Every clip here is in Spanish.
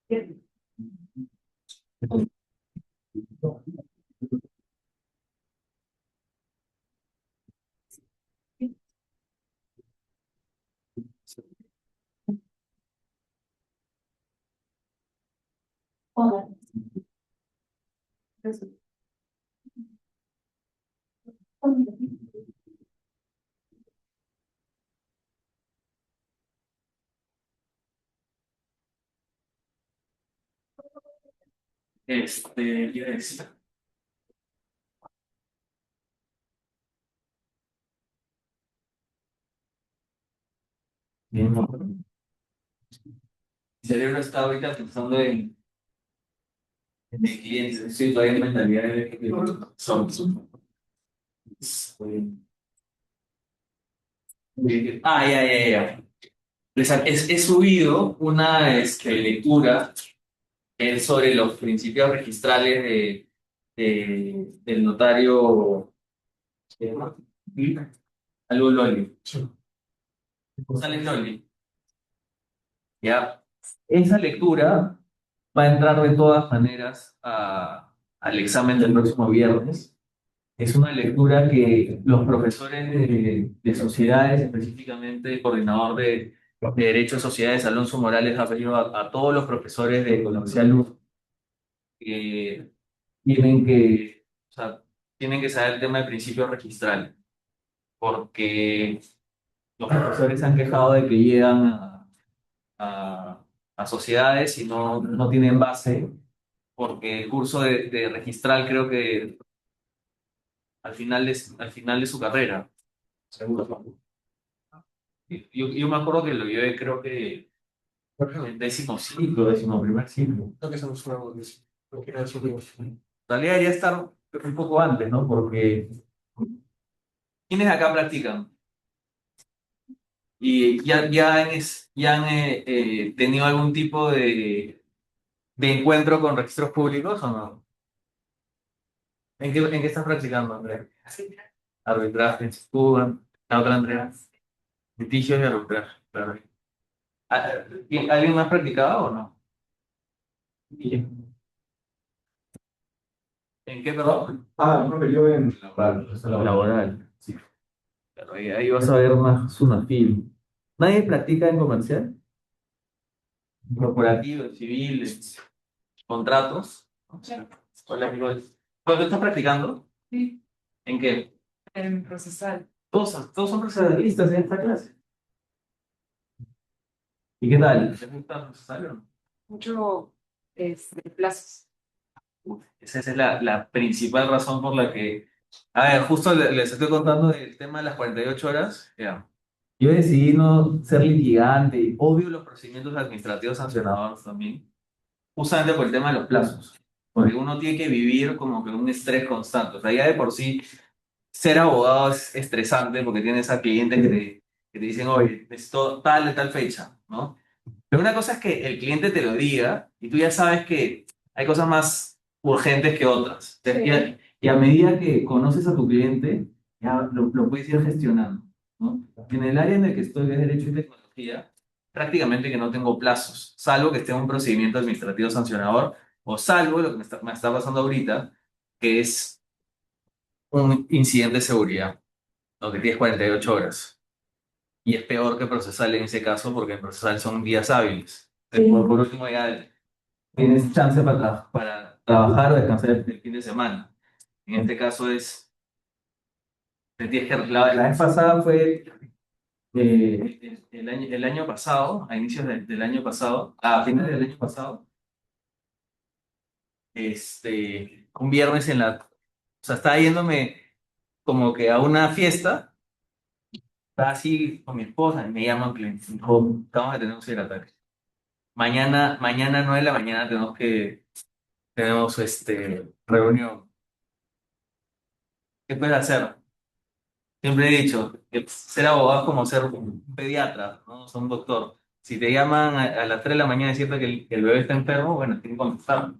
¿Qué es? Bien, ¿no? Mi cerebro está ahorita pensando en el cliente. Estoy todavía en mentalidad de que son. Ya. He subido una lectura sobre los principios registrales del notario Algo Loli. González Loli. ¿Ya? Esa lectura va a entrar de todas maneras al examen del próximo viernes. Es una lectura que los profesores de sociedades, específicamente el coordinador de Derecho de Sociedades, Alonso Morales, ha pedido a todos los profesores de Economía Luz que o sea, tienen que saber el tema de principios registrales, porque los profesores se han quejado de que llegan a, a sociedades y no tienen base, porque el curso de registral creo que al final de su carrera. Seguro. Yo me acuerdo que lo llevé, creo que en décimo ciclo, décimo primer ciclo. Creo que estamos nuevos, cualquiera de sus libros. En realidad debería estar un poco antes, ¿no? Porque ¿quiénes acá practican? ¿Y ya han tenido algún tipo de encuentro con registros públicos o no? ¿En qué estás practicando, Andrea? Arbitraje, Cuba, la otra Andrea. Litigios y arbitraje, claro. ¿Alguien más practicado o no? ¿En qué, perdón? No, yo en laboral. Laboral, sí. Claro, ahí vas a ver más Sunafil. ¿Nadie practica en comercial? Corporativo, civil, contratos. Hola, amigos. ¿Cuánto estás practicando? Sí. ¿En qué? En procesal. Todos son procesalistas en esta clase. ¿Y qué tal? ¿Te gusta procesal o no? Mucho plazos. Esa es la principal razón por la que... A ver, justo les estoy contando del tema de las 48 horas. Ya. Yo decidí no ser litigante y obvio los procedimientos administrativos sancionadores también, justamente por el tema de los plazos. Porque uno tiene que vivir como que un estrés constante. O sea, ya de por sí ser abogado es estresante porque tienes a clientes que te dicen, oye, necesito tal de tal fecha, ¿no? Pero una cosa es que el cliente te lo diga y tú ya sabes que hay cosas más urgentes que otras. Sí. Y a medida que conoces a tu cliente, ya lo puedes ir gestionando, ¿no? En el área en el que estoy, que es Derecho y Tecnología, prácticamente que no tengo plazos, salvo que esté en un procedimiento administrativo sancionador o salvo lo que me está pasando ahorita, que es un incidente de seguridad, lo que tienes 48 horas. Y es peor que procesal en ese caso porque en procesal son días hábiles. Sí. Por último, ya tienes chance para trabajar o descansar el fin de semana. En este caso la vez pasada fue el año pasado, a inicios del año pasado, a finales del año pasado, un viernes o sea, estaba yéndome como que a una fiesta, estaba así con mi esposa, y me llama un cliente, me dijo, vamos a tener un ciberataque. Mañana 9 de la mañana tenemos reunión. ¿Qué puedes hacer? Siempre he dicho que ser abogado es como ser un pediatra, ¿no? O sea, un doctor. Si te llaman a las 3 de la mañana diciendo que el bebé está enfermo, bueno, tienes que contestar.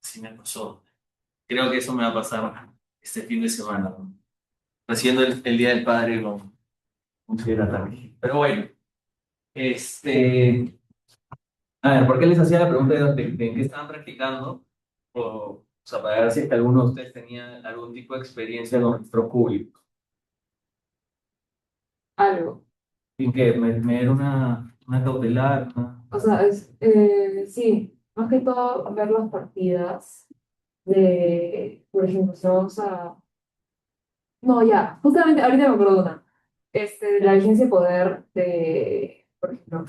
Sí me pasó. Creo que eso me va a pasar este fin de semana, ¿no? Haciendo el Día del Padre con un ciberataque. Pero bueno, Este, a ver, ¿por qué les hacía la pregunta de en qué estaban practicando? O sea, para ver si es que alguno de ustedes tenía algún tipo de experiencia con registro público. Algo. ¿En que me era una cautelar? O sea, sí, más que todo ver las partidas de, por ejemplo, si vamos a... No, ya, justamente ahorita me acuerdo de una. De la vigencia de poder de, por ejemplo,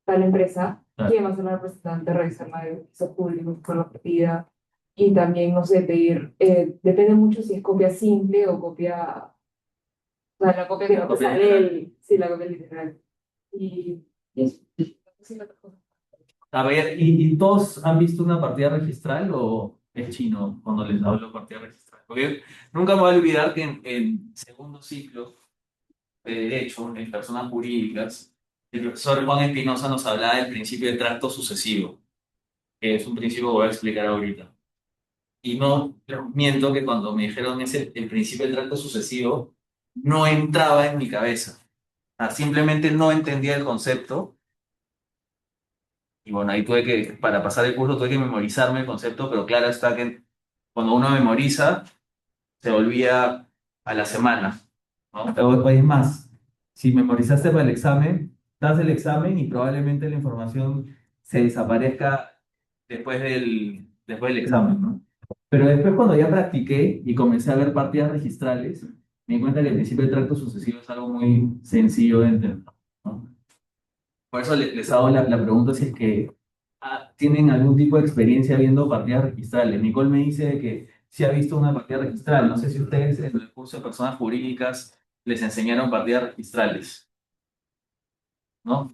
tal empresa, Claro. quién va a ser la representante, revisar la de piso público por la partida y también, no sé, pedir, depende mucho si es copia simple o copia, o sea, la copia que no te Copia sale, literal. sí, la copia literal. Y eso, sí, la otra cosa. A ver, ¿y todos han visto una partida registral o es chino cuando les hablo de partida registral? Porque nunca me voy a olvidar que en segundo ciclo de Derecho, en personas jurídicas, el profesor Juan Espinosa nos hablaba del principio de tracto sucesivo, que es un principio que voy a explicar ahorita. Y no les miento que cuando me dijeron el principio de tracto sucesivo, no entraba en mi cabeza. O sea, simplemente no entendía el concepto. Y bueno, ahí para pasar el curso tuve que memorizarme el concepto, pero claro está que cuando uno memoriza, se olvida a la semana, ¿no? O es más, si memorizaste para el examen, das el examen y probablemente la información se desaparezca después del examen, ¿no? Pero después cuando ya practiqué y comencé a ver partidas registrales, me di cuenta que el principio de tracto sucesivo es algo muy sencillo de entender, ¿no? Por eso les hago la pregunta si es que tienen algún tipo de experiencia viendo partidas registrales. Nicole me dice que sí ha visto una partida registral. No sé si ustedes en el curso de personas jurídicas les enseñaron partidas registrales, ¿no?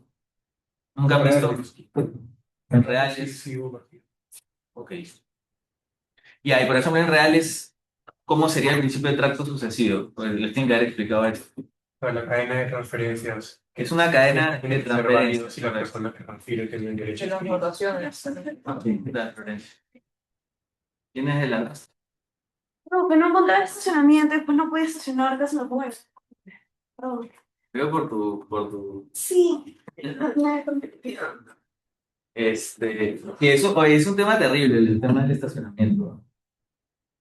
Nunca han visto en reales. Sí, hubo partido. Ok. Y ahí, por ejemplo, en reales, ¿cómo sería el principio de tracto sucesivo? Pues les tengo que haber explicado esto. Para la cadena de transferencias. Es una cadena Tiene de que ser válido transferencias. si la persona que transfiere tiene el derecho. De las votaciones. Sí, transferencias. ¿Tienes el arrastre? No, que no encontraba estacionamiento, después no podía estacionar, casi me pongo. Perdón. Veo por tu. Sí, no es competitiva. Y eso, oye, es un tema terrible, el tema del estacionamiento.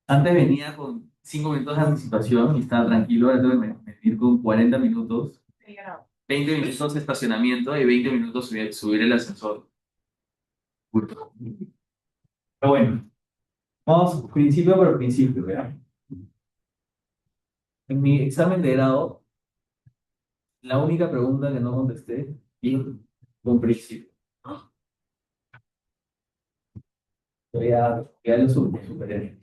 Antes venía con 5 minutos de anticipación y estaba tranquilo, ahora tengo que venir con 40 minutos, 20 minutos de estacionamiento y 20 minutos subir el ascensor. Pero bueno, vamos principio por principio, ¿verdad? En mi examen de grado, la única pregunta que no contesté y un principio. Ya lo superé.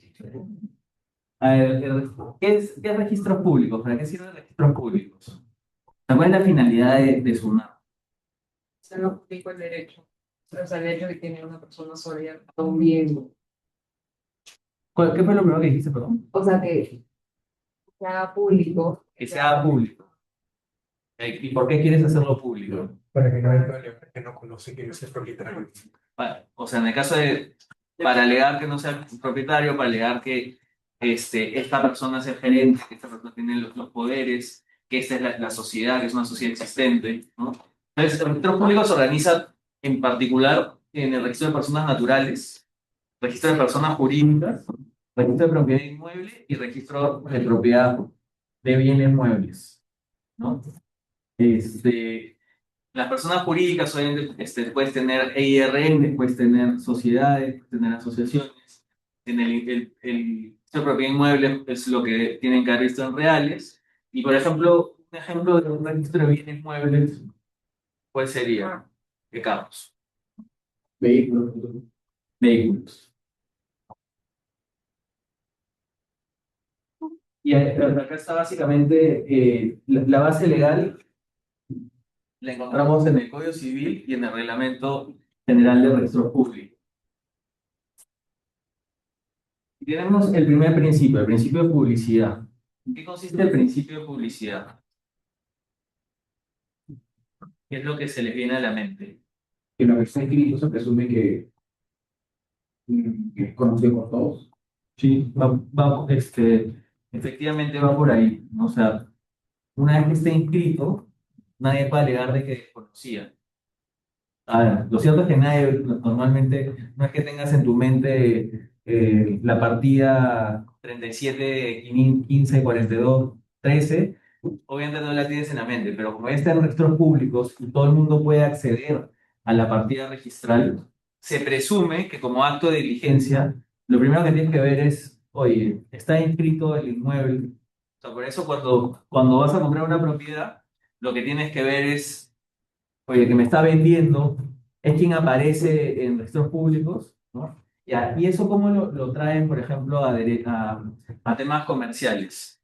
A ver, ¿qué es registros públicos? ¿Para qué sirven registros públicos? ¿Cuál es la finalidad de SUNAT? Se lo explico el derecho. O sea, el derecho que tiene una persona sobre un bien. ¿Qué fue lo primero que dijiste, perdón? O sea, que se haga público. Que sea público. ¿Y por qué quieres hacerlo público? Para que no haya problema, que no conoce quién es el propietario. O sea, en el caso para alegar que no sea propietario, para alegar que esta persona es el gerente, que esta persona tiene los poderes, que esta es la sociedad, que es una sociedad existente, ¿no? Entonces, el registro público se organiza en particular en el registro de personas naturales, registro de personas jurídicas, registro de propiedad inmueble y registro de propiedad de bienes muebles, ¿no? Las personas jurídicas obviamente puedes tener EIRN, puedes tener sociedades, puedes tener asociaciones. En el registro de propiedad inmueble es lo que tienen que haber visto en reales. Y por ejemplo, un ejemplo de un registro de bienes muebles, ¿cuál sería? ¿Qué carros? Vehículos. Vehículos. Y acá está básicamente la base legal, la encontramos en el Código Civil y en el Reglamento General de Registro Público. Y tenemos el primer principio, el principio de publicidad. ¿En qué consiste el principio de publicidad? ¿Qué es lo que se les viene a la mente? Que lo que está escrito se presume que es conocido por todos. Sí, efectivamente va por ahí, ¿no? O sea, una vez que esté inscrito, nadie puede alegar de que desconocía. A ver, lo cierto es que nadie, normalmente, no es que tengas en tu mente la partida 37, 15, 42, 13, obviamente no la tienes en la mente, pero como ya está en registros públicos y todo el mundo puede acceder a la partida registral, se presume que como acto de diligencia, lo primero que tienes que ver es, oye, ¿está inscrito el inmueble? O sea, por eso cuando vas a comprar una propiedad, lo que tienes que ver es oye, el que me está vendiendo es quien aparece en registros públicos, ¿no? Ya, y eso cómo lo traen, por ejemplo, a temas comerciales.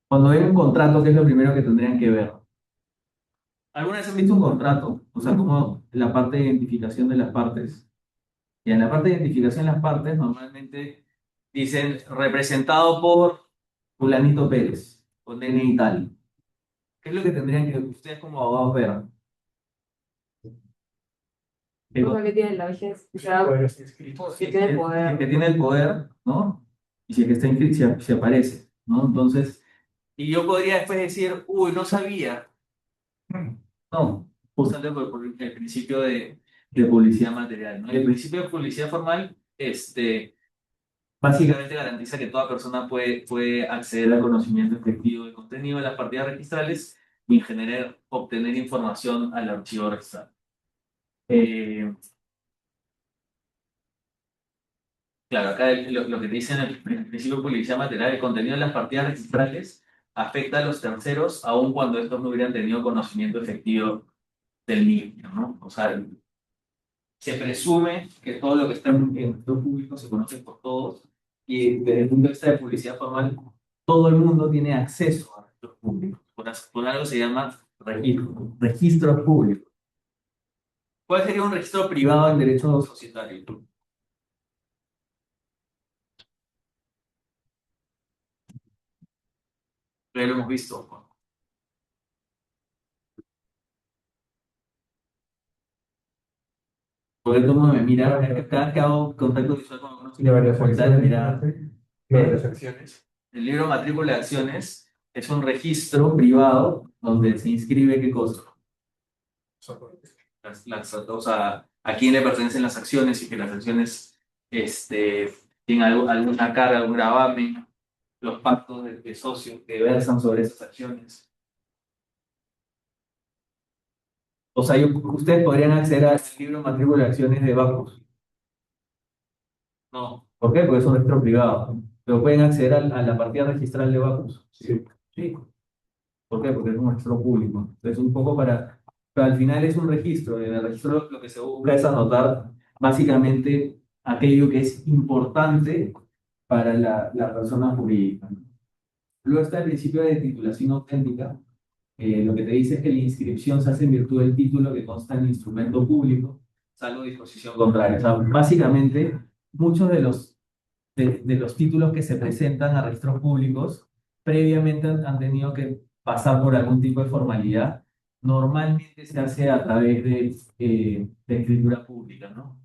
Cuando hay un contrato, ¿qué es lo primero que tendrían que ver? ¿Alguna vez han visto un contrato? O sea, como la parte de identificación de las partes. Y en la parte de identificación de las partes, normalmente dicen representado por fulanito Pérez, con DNI y tal. ¿Qué es lo que tendrían que ustedes como abogados ver? O sea, que tiene la vigencia, o sea, Puede ser inscrito. que tiene Si poder. el que tiene el poder, ¿no? Y si el que está inscrito, si aparece, ¿no? Entonces, y yo podría después decir, uy, no sabía. No, justamente por el principio de publicidad material, ¿no? Y el principio de publicidad formal, básicamente garantiza que toda persona puede acceder al conocimiento efectivo del contenido de las partidas registrales y en general obtener información al archivo registral. Eh, Claro, acá lo que te dicen en el principio de publicidad material, el contenido de las partidas registrales afecta a los terceros, aun cuando estos no hubieran tenido conocimiento efectivo del mismo, ¿no? O sea, se presume que todo lo que está en lo público se conoce por todos y desde el punto de vista de publicidad formal, todo el mundo tiene acceso a registros públicos. Por algo se llama registros públicos. ¿Cuál sería un registro privado en derecho societario? Ya lo hemos visto. Porque todo el mundo me mira, cada vez que hago contacto visual con algunos Tiene varias portales, acciones. mira, Varias acciones. el libro Matrícula de Acciones es un registro privado donde se inscribe qué cosa, o sea, a quién le pertenecen las acciones y que las acciones tienen alguna carga, algún gravamen, los pactos de socios que versan sobre esas acciones. O sea, ustedes podrían acceder al libro Matrícula de Acciones de Bacus. No. ¿Por qué? Porque es un registro privado. Pero pueden acceder a la partida registral de Bacus. Sí. Sí. ¿Por qué? Porque es un registro público. Entonces, un poco para. Pero al final es un registro. En el registro lo que se busca es anotar básicamente aquello que es importante para la persona jurídica, ¿no? Luego está el principio de titulación auténtica. Lo que te dice es que la inscripción se hace en virtud del título que consta en el instrumento público, salvo disposición contraria. O sea, básicamente, muchos de los títulos que se presentan a registros públicos previamente han tenido que pasar por algún tipo de formalidad. Normalmente se hace a través de escritura pública, ¿no?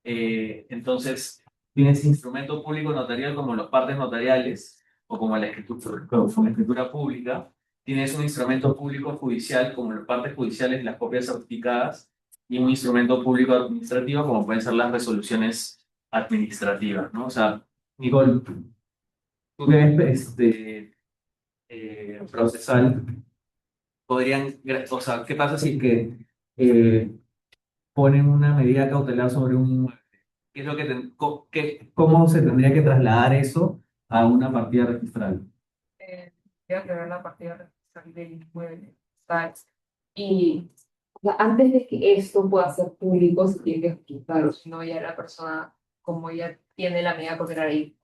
Entonces, tienes instrumento público notarial como los partes notariales o como la escritura pública. Tienes un instrumento público judicial como las partes judiciales y las copias certificadas y un instrumento público administrativo como pueden ser las resoluciones administrativas, ¿no? O sea, Nicole, tú que ves procesal, o sea, ¿qué pasa si es que ponen una medida cautelar sobre un inmueble? ¿Qué es lo que cómo se tendría que trasladar eso a una partida registral? Tendría que ver la partida registral del inmueble, ¿sabes? Y o sea, antes de que esto pueda ser público, se tiene que registrar, si no, ya la persona, como ya tiene la medida cautelar ahí,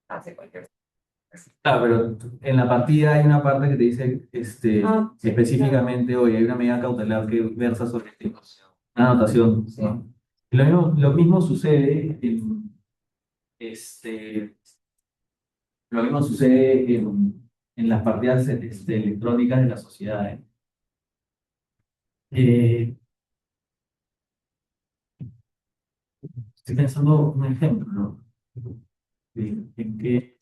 hace cualquier cosa. Ah, pero en la partida hay una parte que te dice Sí, específicamente, oye, hay una medida cautelar que versa sobre una anotación, sí. ¿no? Y lo mismo sucede este, lo mismo sucede en las partidas electrónicas de la sociedad, ¿eh? Eh, Estoy pensando un ejemplo, ¿no? En que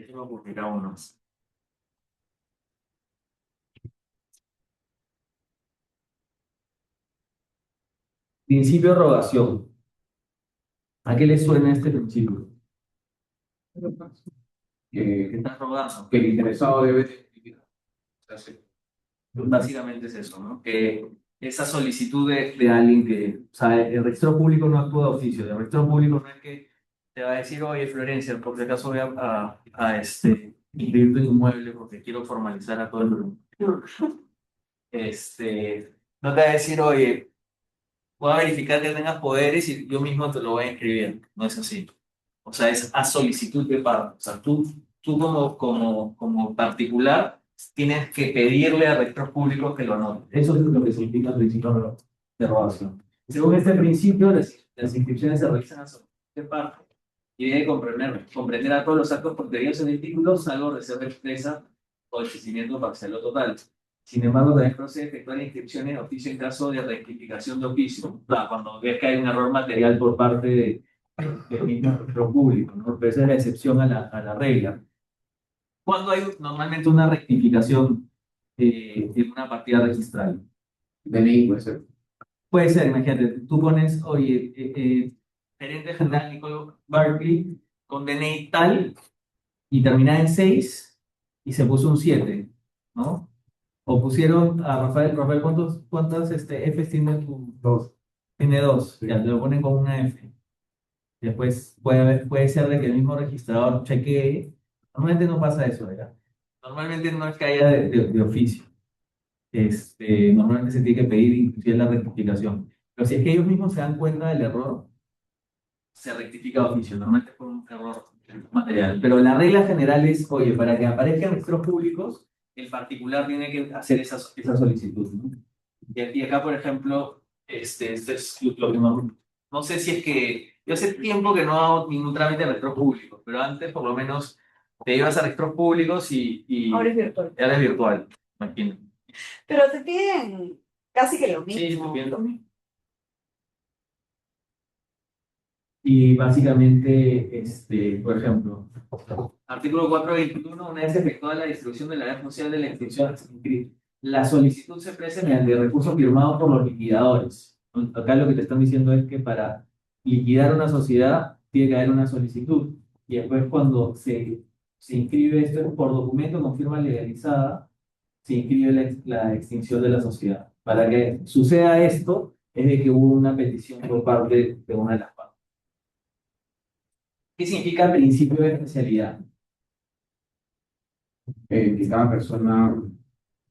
Déjame publicar uno. Principio de rogación. ¿A qué le suena este principio? Que estás rogando, que el interesado debe testificar. O sea, básicamente es eso, ¿no? Que esa solicitud de alguien que, o sea, el registro público no actúa de oficio, el registro público no es que te va a decir, oye, Florencia, por si acaso voy inscribir tu inmueble porque quiero formalizar a todo el mundo. No te va a decir, oye, voy a verificar que tengas poderes y yo mismo te lo voy a inscribir. No es así. O sea, es a solicitud de parte. O sea, tú como particular tienes que pedirle a registros públicos que lo anoten. Eso es lo que significa el principio de rogación. Según este principio, las inscripciones se realizan a solicitud de parte y debe comprender a todos los actos contenidos en el título, salvo reserva expresa o desistimiento parcial o total. Sin embargo, también procede efectuar inscripciones de oficio en caso de rectificación de oficio. Cuando ves que hay un error material por parte del mismo registro público, ¿no? Pero esa es la excepción a la regla. Cuando hay normalmente una rectificación en una partida registral. DNI puede ser. Puede ser, imagínate, tú pones, oye, gerente general Nicole Barkley con DNI tal y termina en 6 y se puso un 7, ¿no? O pusieron a Rafael, ¿cuántas Fs tiene tu? Dos. Tiene 2, Sí. ya te lo ponen con una F. Después puede ser de que el mismo registrador chequee. Normalmente no pasa eso, ¿verdad? Normalmente no es que haya de oficio. Normalmente se tiene que pedir inclusive la rectificación. Pero si es que ellos mismos se dan cuenta del error, se rectifica de oficio. Normalmente es por un error material. Pero la regla general es, oye, para que aparezcan registros públicos, el particular tiene que hacer esa solicitud, ¿no? Y acá, por ejemplo, este es lo que no sé si es que yo hace tiempo que no hago ningún trámite de registros públicos, pero antes por lo menos te ibas a registros públicos Ahora es virtual. ahora es virtual, imagino. Pero te piden casi que lo Sí, mismo. te piden lo mismo. Y básicamente, por ejemplo, artículo 421, una vez efectuada la distribución de la red social de la inscripción, la solicitud se expresa mediante recursos firmados por los liquidadores. Acá lo que te están diciendo es que para liquidar una sociedad tiene que haber una solicitud. Y después cuando se inscribe esto por documento con firma legalizada, se inscribe la extinción de la sociedad. Para que suceda esto, es de que hubo una petición por parte de una de las partes. ¿Qué significa principio de especialidad? Que cada persona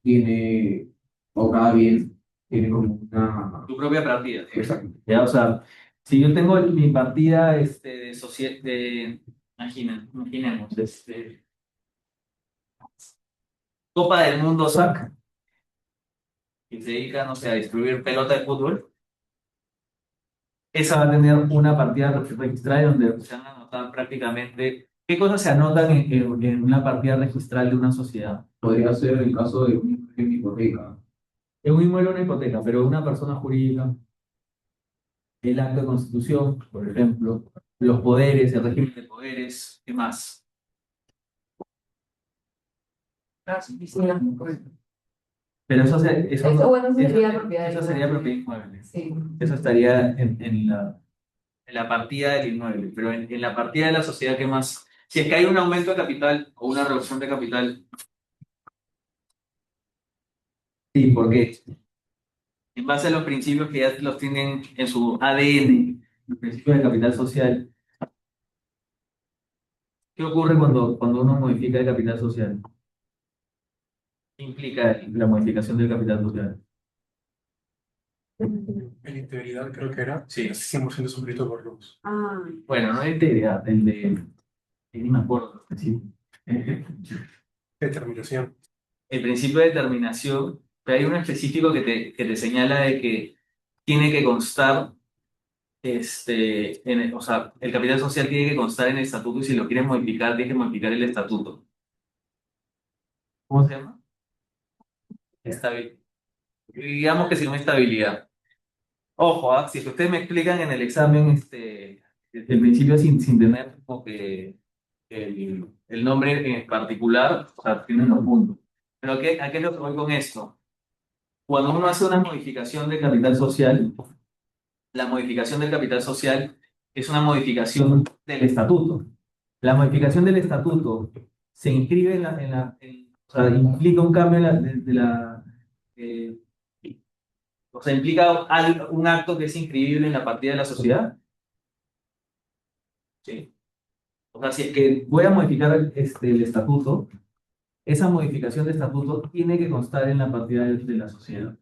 tiene, o cada bien, tiene como una. Tu propia partida. Exacto. Ya, o sea, si yo tengo mi partida de sociedad, imaginemos, Copa del Mundo SAC, que se dedica, no sé, a distribuir pelota de fútbol, esa va a tener una partida registrada donde se van a anotar prácticamente qué cosas se anotan en una partida registral de una sociedad. Podría ser el caso de una hipoteca. Es un inmueble o una hipoteca, pero una persona jurídica, el acto de constitución, por ejemplo, los poderes, el régimen de poderes, ¿qué más? Pero eso Bueno, eso sería propiedad eso del sería inmueble. propiedad inmueble. Sí. Eso estaría en la partida del inmueble, pero en la partida de la sociedad, ¿qué más? Si es que hay un aumento de capital o una reducción de capital, sí, ¿por qué? En base a los principios que ya los tienen en su ADN, los principios de capital social, ¿qué ocurre cuando uno modifica el capital social? ¿Qué implica la modificación del capital social? En integridad creo que era. Sí. 100% suscrito por los. Ah, Bueno, no de integridad, ni me acuerdo. Sí. Determinación. El principio de determinación, pero hay uno específico que te señala de que tiene que constar, o sea, el capital social tiene que constar en el estatuto y si lo quieres modificar, tienes que modificar el estatuto. ¿Cómo se llama? Digamos que se llama estabilidad. Ojo, si ustedes me explican en el examen el principio sin tener como que el nombre en particular, o sea, tiene unos puntos. Pero ¿a qué es lo que voy con esto? Cuando uno hace una modificación de capital social, la modificación del capital social es una modificación del estatuto. La modificación del estatuto se inscribe o sea, implica un cambio eh, o sea, implica un acto que es inscribible en la partida de la sociedad. Sí. O sea, si es que voy a modificar el estatuto, esa modificación de estatuto tiene que constar en la partida de la sociedad.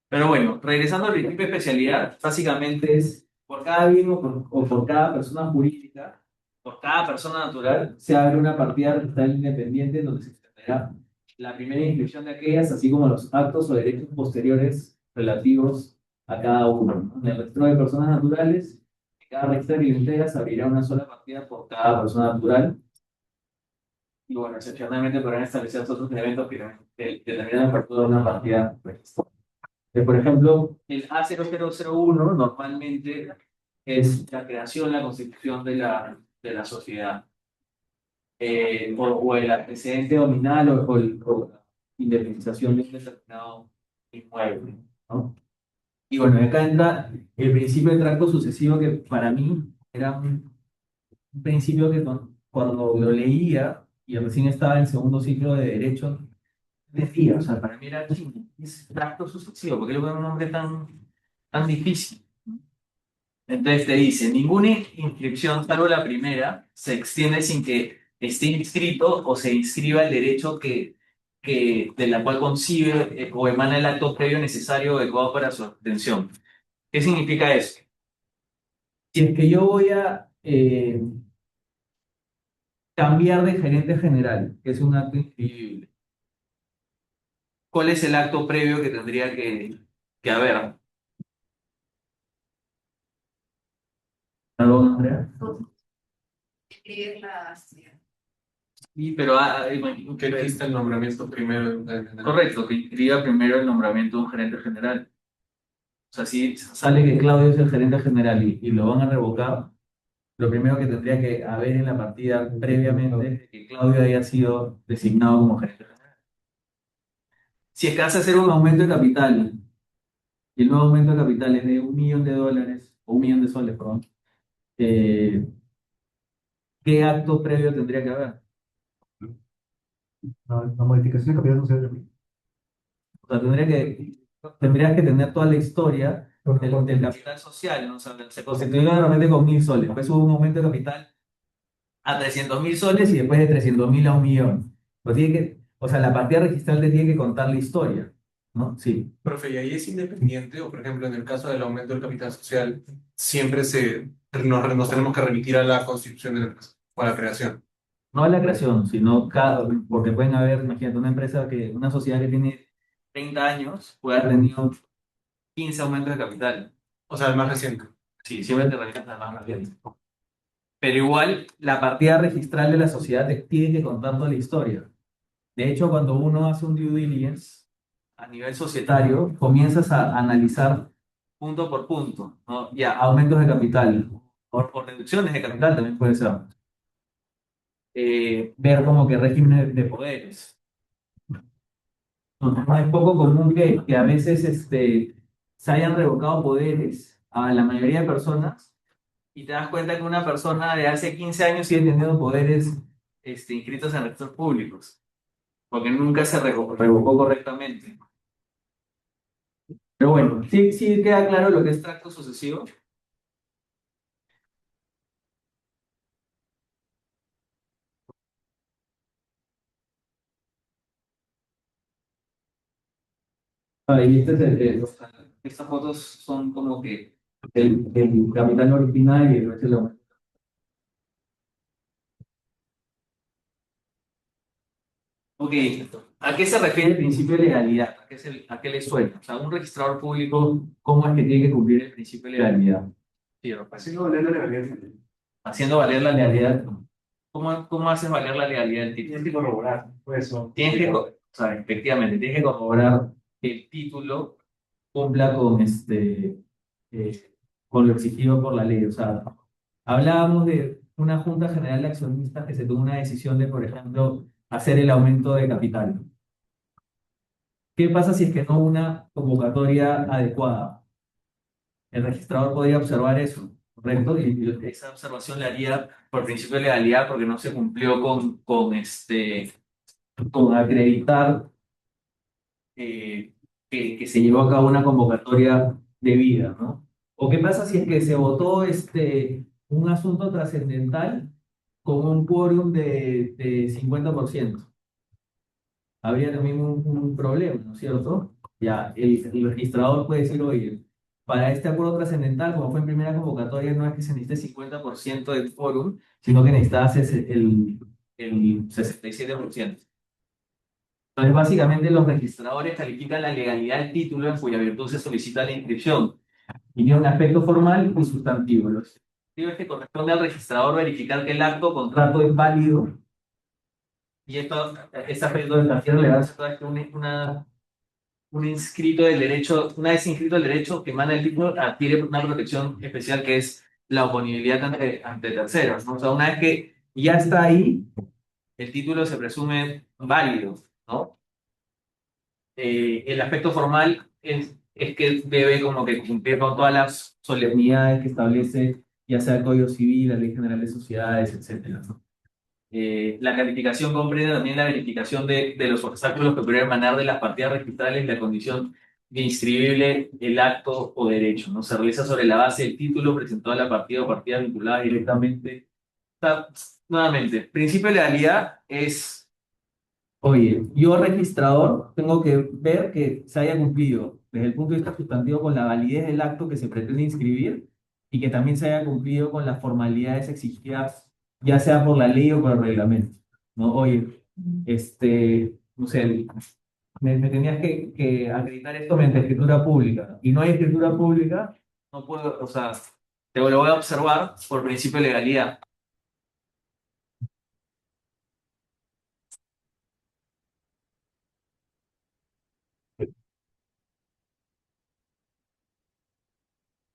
Pero bueno, regresando al principio de especialidad, básicamente es por cada bien o por cada persona jurídica, por cada persona natural, se abre una partida registral independiente donde se extenderá la primera inscripción de aquellas, así como los actos o derechos posteriores relativos a cada uno, ¿no? En el registro de personas naturales, en cada registro que lo integra se abrirá una sola partida por cada persona natural. Y bueno, excepcionalmente podrán establecerse otros elementos que determinan la apertura de una partida registral. Por ejemplo, el A0001 normalmente es la creación, la constitución de la sociedad, o el antecedente nominal o la independización de un determinado inmueble, ¿no? Y bueno, acá entra el principio de tracto sucesivo, que para mí era un principio que cuando lo leía y recién estaba en segundo ciclo de Derecho, decía, o sea, para mí era chino, es tracto sucesivo, porque le ponen un nombre tan difícil. Entonces te dice, ninguna inscripción, salvo la primera, se extiende sin que esté inscrito o se inscriba el derecho de la cual concibe o emana el acto previo necesario o adecuado para su obtención. ¿Qué significa eso? Si es que yo voy a cambiar de gerente general, que es un acto inscribible, ¿cuál es el acto previo que tendría que haber? ¿Algo, Andrea? Escribir la... Sí, pero Que existe el nombramiento primero. correcto, que inscriba primero el nombramiento de un gerente general. O sea, si sale que Claudio es el gerente general y lo van a revocar, lo primero que tendría que haber en la partida previamente es que Claudio haya sido designado como gerente general. Si es que hace hacer un aumento de capital, y el nuevo aumento de capital es de $1.000.000, o $1.000.000, perdón, eh, ¿qué acto previo tendría que haber? La modificación de capital social. O sea, tendrías que tener toda la historia del capital social, ¿no? O sea, se constituyó normalmente con 1.000 soles, después hubo un aumento de capital a 300.000 soles y después de 300.000 a 1.000.000. O sea, la partida registral te tiene que contar la historia, ¿no? Sí. Profe, ¿y ahí es independiente? O, por ejemplo, en el caso del aumento del capital social, siempre nos tenemos que remitir a la constitución de la empresa o a la creación. No a la creación, sino porque pueden haber, imagínate, una sociedad que tiene 30 años puede haber tenido 15 aumentos de capital. O sea, el más reciente. Sí, siempre te remites a la más reciente. Pero igual, la partida registral de la sociedad te tiene que contar toda la historia. De hecho, cuando uno hace un due diligence a nivel societario, comienzas a analizar punto por punto, ¿no? Ya, aumentos de capital o reducciones de capital también puede ser. Ver como que régimen de poderes. No, es poco común que a veces se hayan revocado poderes a la mayoría de personas y te das cuenta que una persona de hace 15 años sigue teniendo poderes inscritos en registros públicos, porque nunca se revocó correctamente. Pero bueno, sí queda claro lo que es tracto sucesivo. Y estas fotos son como que el capital original y el resto de la... Ok, ¿a qué se refiere el principio de legalidad? ¿A qué le suena? O sea, un registrador público, ¿cómo es que tiene que cumplir el principio de legalidad? Sí, Rafael. Haciendo valer la legalidad. Haciendo valer la legalidad. ¿Cómo haces valer la legalidad del título? Tienes que corroborar, pues eso. O sea, efectivamente, tienes que corroborar que el título cumpla con lo exigido por la ley. O sea, hablábamos una junta general de accionistas que se toma una decisión de, por ejemplo, hacer el aumento de capital. ¿Qué pasa si es que no una convocatoria adecuada? El registrador podría observar eso, ¿correcto? Y esa observación la haría por principio de legalidad porque no se cumplió con acreditar que se llevó a cabo una convocatoria debida, ¿no? ¿O qué pasa si es que se votó un asunto trascendental con un quórum de 50%? Habría también un problema, ¿no es cierto? Ya, el registrador puede decir, oye, para este acuerdo trascendental, como fue en primera convocatoria, no es que se necesite 50% del quórum, sino que necesitas el 67%. Entonces, básicamente, los registradores califican la legalidad del título en cuya virtud se solicita la inscripción y tiene un aspecto formal y sustantivo. Lo sustantivo es que corresponde al registrador verificar que el acto o contrato es válido y este aspecto de la relevancia toda vez que un inscrito del derecho, una vez inscrito el derecho que emana el título, adquiere una protección especial que es la oponibilidad ante terceros, ¿no? O sea, una vez que ya está ahí, el título se presume válido, ¿no? El aspecto formal es que debe como que cumplir con todas las solemnidades que establece ya sea el Código Civil, la Ley General de Sociedades, etcétera, ¿no? La calificación comprende también la verificación de los obstáculos que podrían emanar de las partidas registrales y la condición de inscribible el acto o derecho, ¿no? Se realiza sobre la base del título presentado a la partida o partida vinculada directamente. Está, nuevamente, principio de legalidad es, oye, yo registrador tengo que ver que se haya cumplido desde el punto de vista sustantivo con la validez del acto que se pretende inscribir y que también se haya cumplido con las formalidades exigidas, ya sea por la ley o por el reglamento, ¿no? Oye, no sé, me tenías que acreditar esto mediante escritura pública y no hay escritura pública, no puedo, o sea, te lo voy a observar por principio de legalidad.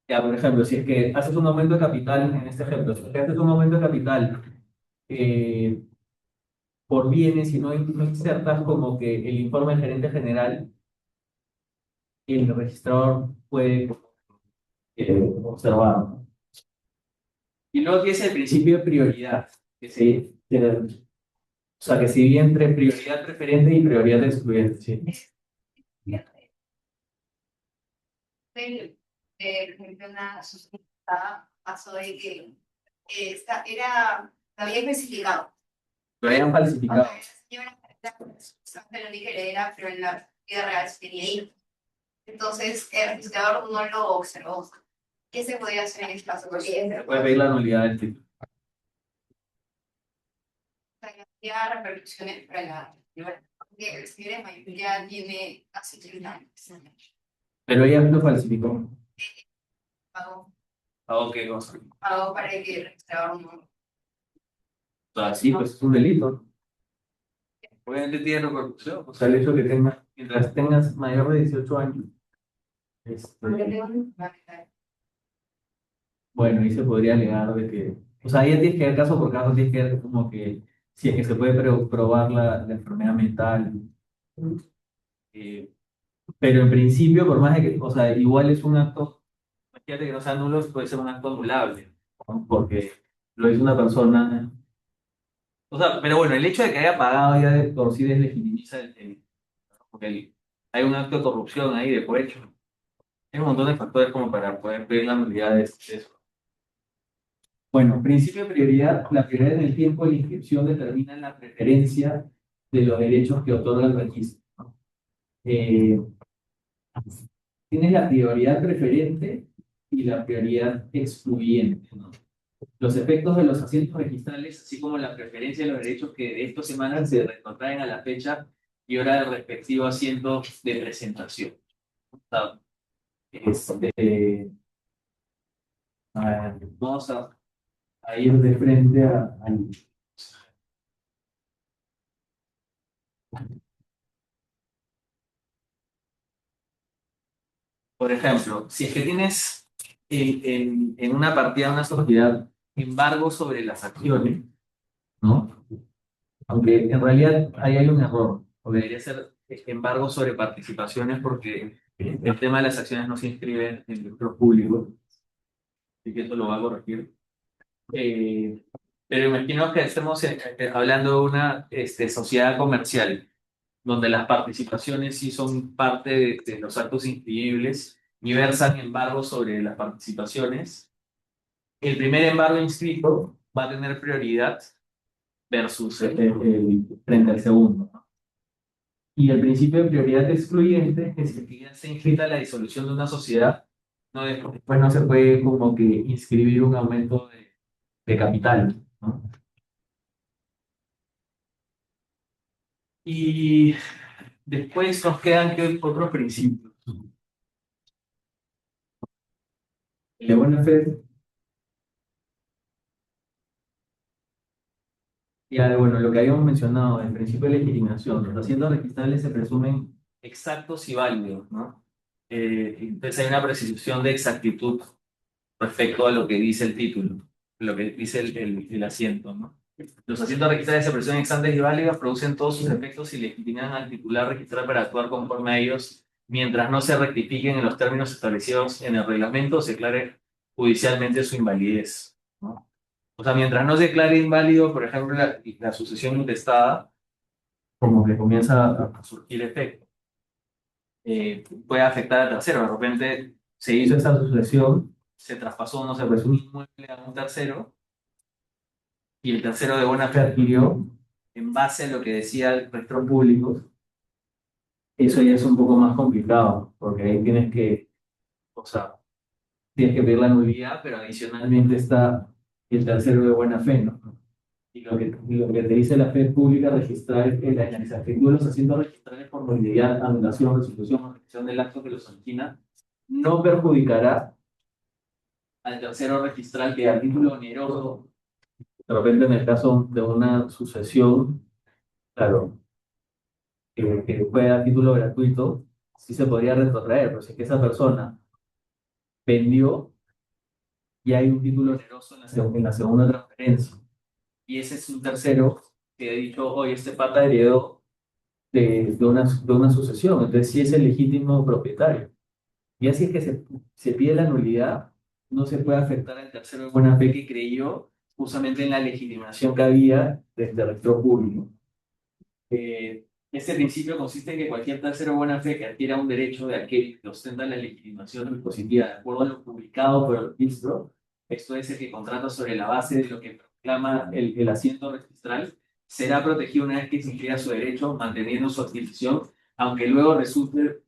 Ya, por ejemplo, si es que haces un aumento de capital, en este ejemplo, si es que haces un aumento de capital eh, por bienes y no insertas como que el informe del gerente general, el registrador puede observar, ¿no? Y luego tienes el principio de prioridad, o sea, que se divide entre prioridad preferente y prioridad excluyente. Sí. Por ejemplo, una sociedad pasó de que lo había especificado. Lo habían falsificado. La señora era la única heredera, pero en la vida real se tenía hijos. Entonces, el registrador no lo observó. ¿Qué se podía hacer en este caso? Porque Puede pedir la nulidad del título. había repercusiones para la señora. Porque el señor mayoría tiene casi 30 años. Pero ella lo falsificó. Pagó, ¿O qué cosa? pagó para que el registrador no. O sea, sí, pues es un delito. Obviamente tiene corrupción. O sea, el hecho de que mientras tengas mayor de 18 años, bueno, ahí se podría alegar de que, o sea, ya tienes que ver caso por caso, tienes que ver como que si es que se puede probar la enfermedad mental. eh, pero en principio, por más de que, o sea, igual es un acto, imagínate que no sea nulo, puede ser un acto anulable, ¿no? Porque lo hizo una persona. O sea, pero bueno, el hecho de que haya pagado ya de por sí deslegitimiza porque hay un acto de corrupción ahí de cohecho. Hay un montón de factores como para poder pedir la nulidad de eso. Bueno, principio de prioridad. La prioridad en el tiempo de la inscripción determina la preferencia de los derechos que otorga el registro, ¿no? Tienes la prioridad preferente y la prioridad excluyente, ¿no? Los efectos de los asientos registrales, así como la preferencia de los derechos que de estos semanas se retrotraen a la fecha y hora del respectivo asiento de presentación. ¿No? A ver, vamos a ir de frente al. Por ejemplo, si es que tienes en una partida de una sociedad embargo sobre las acciones, ¿no? Aunque en realidad ahí hay un error, o debería ser embargo sobre participaciones porque el tema de las acciones no se inscribe en registros públicos, así que eso lo va a corregir. Eh, pero imagino que estemos hablando de una sociedad comercial, donde las participaciones sí son parte de los actos inscribibles y versan embargo sobre las participaciones. El primer embargo inscrito va a tener prioridad versus frente al segundo, ¿no? Y el principio de prioridad excluyente es que si la actividad se inscrita a la disolución de una sociedad, no, después no se puede como que inscribir un aumento de capital, ¿no? Y después nos quedan ¿qué otros principios? La buena fe. Ya, bueno, lo que habíamos mencionado, el principio de legitimación, los asientos registrables se presumen exactos y válidos, ¿no? Entonces hay una presunción de exactitud respecto a lo que dice el título, lo que dice el asiento, ¿no? Los asientos registrables se presumen exactos y válidos, producen todos sus efectos y legitiman al titular registral para actuar conforme a ellos, mientras no se rectifiquen en los términos establecidos en el reglamento o se aclare judicialmente su invalidez, ¿no? O sea, mientras no se declare inválido, por ejemplo, la sucesión intestada, como que comienza a surgir efecto. Puede afectar al tercero. De repente se hizo esa sucesión, se traspasó, no sé, pues un inmueble a un tercero, y el tercero de buena fe adquirió en base a lo que decía el registro público. Eso ya es un poco más complicado, porque ahí tienes que, o sea, tienes que pedir la nulidad, pero adicionalmente está el tercero de buena fe, ¿no? Y lo que te dice la fe pública registrar es que la inexactitud de los asientos registrales por nulidad, anulación, resolución o revisión del acto que los origina no perjudicará al tercero registral que a título oneroso, de repente en el caso de una sucesión, claro, que fue a título gratuito, sí se podría retrotraer, pero si es que esa persona vendió y hay un título oneroso en la segunda transferencia. Y ese es un tercero que ha dicho, oye, este pata heredó de una sucesión, entonces sí es el legítimo propietario. Y así es que se pide la nulidad, no se puede afectar al tercero de buena fe que creyó justamente en la legitimación que había desde el registro público. Este principio consiste en que cualquier tercero de buena fe que adquiera un derecho de aquel que ostenta la legitimación dispositiva de acuerdo a lo publicado por el registro, esto es el que contrata sobre la base de lo que proclama el asiento registral, será protegido una vez que se inscriba su derecho, manteniendo su adquisición, aunque luego resulte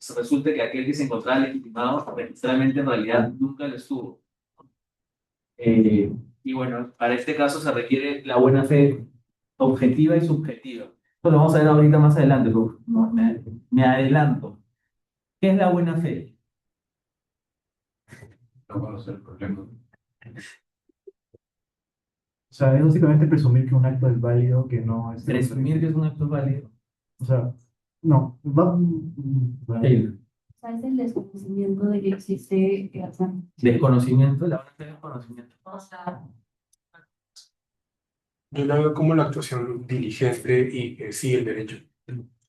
que aquel que se encontraba legitimado registralmente en realidad nunca lo estuvo. Y bueno, para este caso se requiere la buena fe objetiva y subjetiva. Esto lo vamos a ver ahorita más adelante, pero me adelanto. ¿Qué es la buena fe? No conocer el problema. O sea, es básicamente presumir que un acto es válido, que no es... Presumir que es un acto válido. O sea, no, Sí. O sea, es el desconocimiento de que existe, Desconocimiento, la buena fe es desconocimiento. o sea, Yo lo veo como la actuación diligente y que sigue el derecho.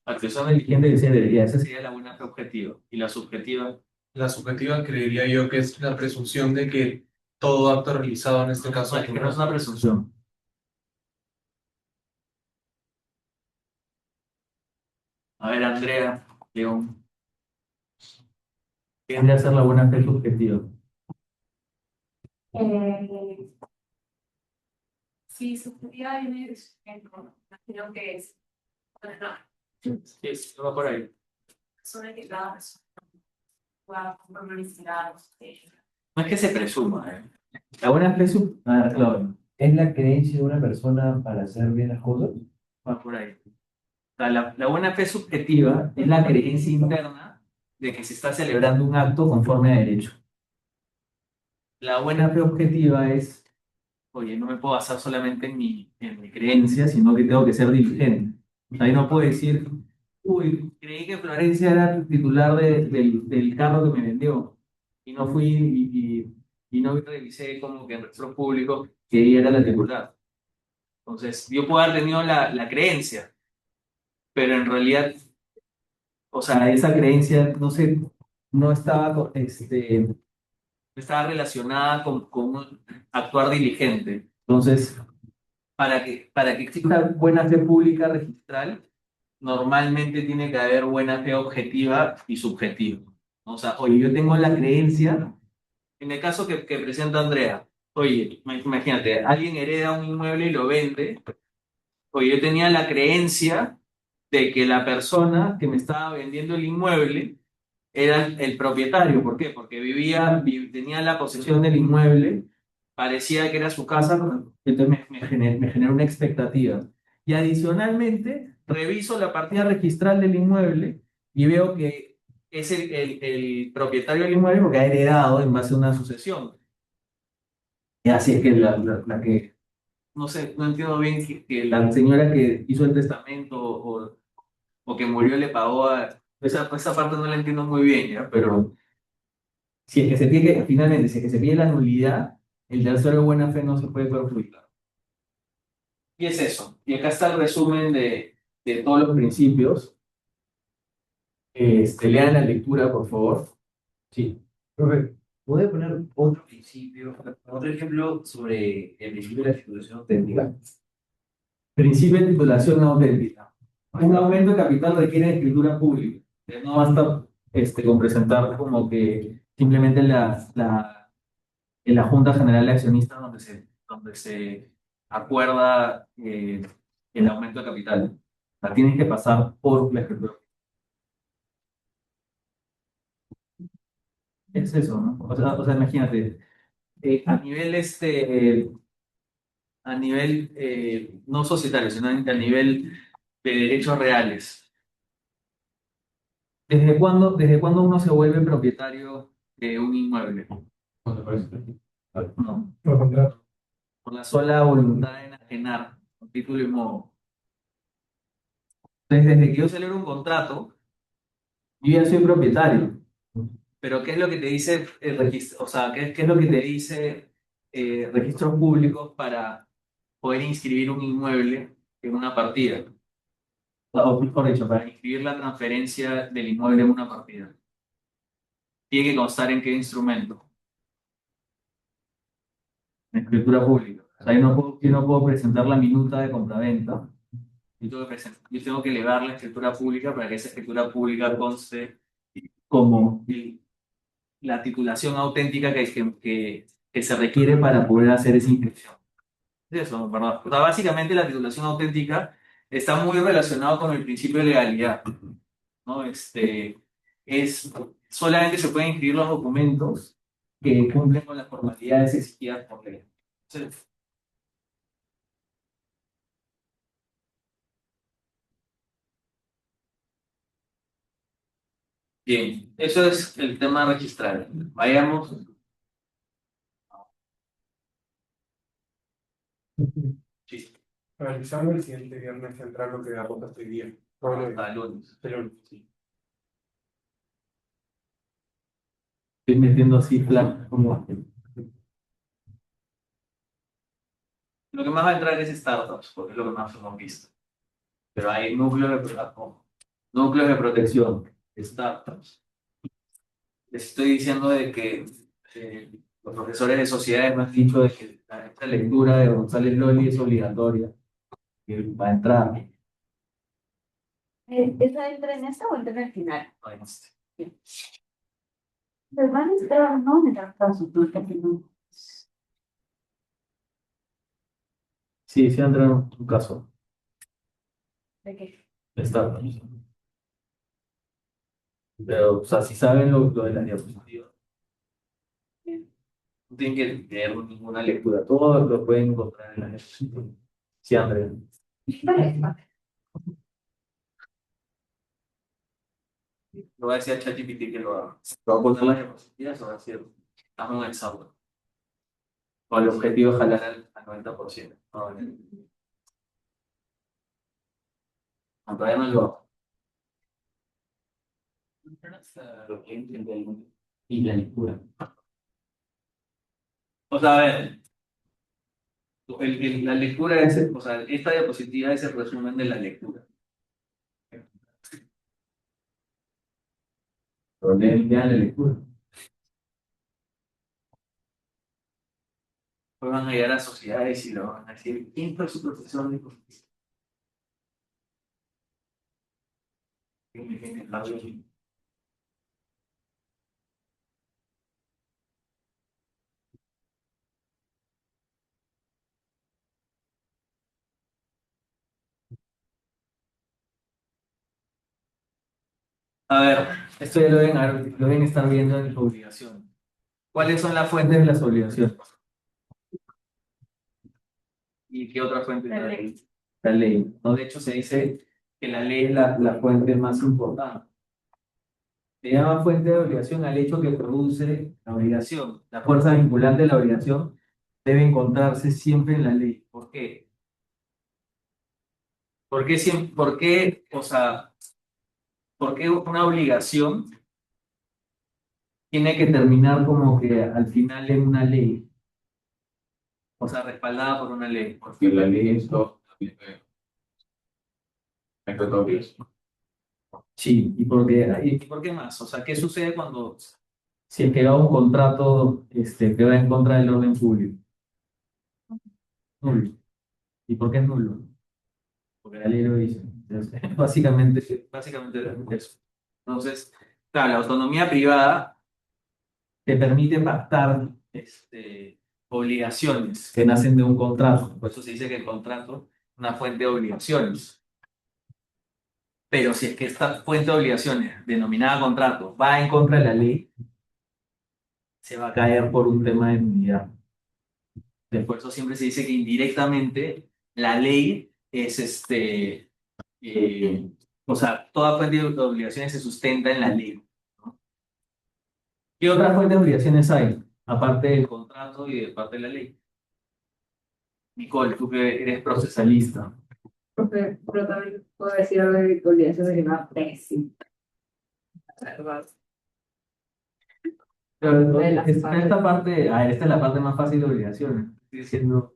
Actuación diligente que se debería, esa sería la buena fe objetiva. Y la subjetiva, La subjetiva creería yo que es la presunción de que todo acto realizado en este caso es que no es una presunción. A ver, Andrea, León, ¿qué vendría a ser la buena fe subjetiva? sí, subjetiva viene de sustento, creo que es, bueno, Sí, va por ahí. persona que cada persona pueda formalizar, No es que se presuma, ¿eh? La buena fe claro, ¿Es la creencia de una persona para hacer bien las cosas? va por ahí. O sea, la buena fe subjetiva es la creencia interna de que se está celebrando un acto conforme a derecho. La buena fe objetiva es, oye, no me puedo basar solamente en mi creencia, sino que tengo que ser diligente. Ahí no puedo decir, uy, creí que Florencia era el titular del carro que me vendió y no fui y no revisé como que en registros públicos que ella era la titular. Entonces, yo puedo haber tenido la creencia, pero en realidad, o sea, esa creencia, no sé, no estaba, no estaba relacionada con un actuar diligente. Entonces, para que exista buena fe pública registral, normalmente tiene que haber buena fe objetiva y subjetiva. O sea, oye, yo tengo la creencia, en el caso que presenta Andrea, oye, imagínate, alguien hereda un inmueble y lo vende, oye, yo tenía la creencia de que la persona que me estaba vendiendo el inmueble era el propietario. ¿Por qué? Porque tenía la posesión del inmueble, parecía que era su casa, entonces me generó una expectativa. Y adicionalmente, reviso la partida registral del inmueble y veo que es el propietario del inmueble porque ha heredado en base a una sucesión. Y así es que la que, no sé, no entiendo bien que la señora que hizo el testamento o que murió le pagó a... Esa parte no la entiendo muy bien, ¿ya? Pero si es que se pide, finalmente, si es que se pide la nulidad, el tercero de buena fe no se puede perjudicar. Y es eso. Y acá está el resumen de todos los principios. Lean la lectura, por favor. Sí. Profe, ¿puede poner otro principio, otro ejemplo sobre el principio de la titulación auténtica? Principio de titulación auténtica. Un aumento de capital requiere escritura pública. No basta con presentar como que simplemente en la Junta General de Accionistas donde se acuerda el aumento de capital. O sea, tienes que pasar por la escritura. Es eso, ¿no? O sea, imagínate, a nivel no societario, sino a nivel de derechos reales. ¿Desde cuándo uno se vuelve propietario de un inmueble? ¿Cuándo aparece? No, Por contrato. por la sola voluntad de enajenar, con título y modo. Entonces, desde que yo celebro un contrato, yo ya soy propietario. Pero ¿qué es lo que te dice el registro? O sea, ¿qué es lo que te dice registros públicos para poder inscribir un inmueble en una partida? O mejor dicho, para inscribir la transferencia del inmueble en una partida. Tiene que constar en qué instrumento. En escritura pública. O sea, yo no puedo presentar la minuta de compraventa. Yo tengo que elevar la escritura pública para que esa escritura pública conste como la titulación auténtica que se requiere para poder hacer esa inscripción. Es eso, ¿verdad? O sea, básicamente la titulación auténtica está muy relacionado con el principio de legalidad, ¿no? Solamente se pueden inscribir los documentos que cumplen con las formalidades exigidas por ley. Entonces, bien, eso es el tema registral. Vayamos. Sí, Analizando el siguiente viernes central lo que da ruta este día. hasta el lunes. Pero Sí. Estoy metiendo así plan como. Lo que más va a entrar es startups, porque es lo que más hemos visto. Pero hay núcleos de protección, startups. Les estoy diciendo de que los profesores de sociedades me han dicho de que esta lectura de González Loli es obligatoria, que va a entrar. ¿Esa entra en esta o entra en el final? No, en este. Pues van a estar, no, en el caso, tú que no. Sí, sí entra en tu caso, ¿De qué? startups. Pero, o sea, si saben lo de las diapositivas, no tienen que leer ninguna lectura, todo lo pueden encontrar en las diapositivas. Sí, Andrea. Vale. Lo voy a decir a ChatGPT que lo haga. Lo voy a poner las diapositivas, o va a decir, hazme un examen. O el objetivo es jalar al 90%. No, todavía no lo hago. Y la lectura. O sea, a ver, la lectura es, o sea, esta diapositiva es el resumen de la lectura. Lean la lectura. Pues van a llegar a sociedades y lo van a decir, ¿quién fue su profesor de economía? A ver, esto ya lo deben estar viendo en la obligación. ¿Cuáles son las fuentes de las obligaciones? ¿Y qué otra fuente? La ley. La ley. No, de hecho, se dice que la ley es la fuente más importante. Se llama fuente de obligación al hecho que produce la obligación. La fuerza vinculante de la obligación debe encontrarse siempre en la ley. ¿Por qué? O sea, por qué una obligación tiene que terminar como que al final en una ley? O sea, respaldada por una ley. Porque la ley es todo. Sí, ¿y por qué más? O sea, ¿qué sucede cuando si es que va un contrato que va en contra del orden público? Nulo. ¿Y por qué es nulo? Porque la ley lo dice. Entonces, básicamente eso. Entonces, claro, la autonomía privada te permite pactar obligaciones que nacen de un contrato. Por eso se dice que el contrato es una fuente de obligaciones. Pero si es que esta fuente de obligaciones, denominada contrato, va en contra de la ley, se va a caer por un tema de nulidad. Por eso siempre se dice que indirectamente la ley es o sea, toda fuente de obligaciones se sustenta en la ley, ¿no? ¿Qué otras fuentes de obligaciones hay? Aparte del contrato y de parte de la ley. Nicole, tú que eres procesalista. Profe, pero también puedo decir algo de obligaciones que me aprecio. La verdad. Pero De las esta parte, esta es la parte más fácil de obligaciones. Estoy diciendo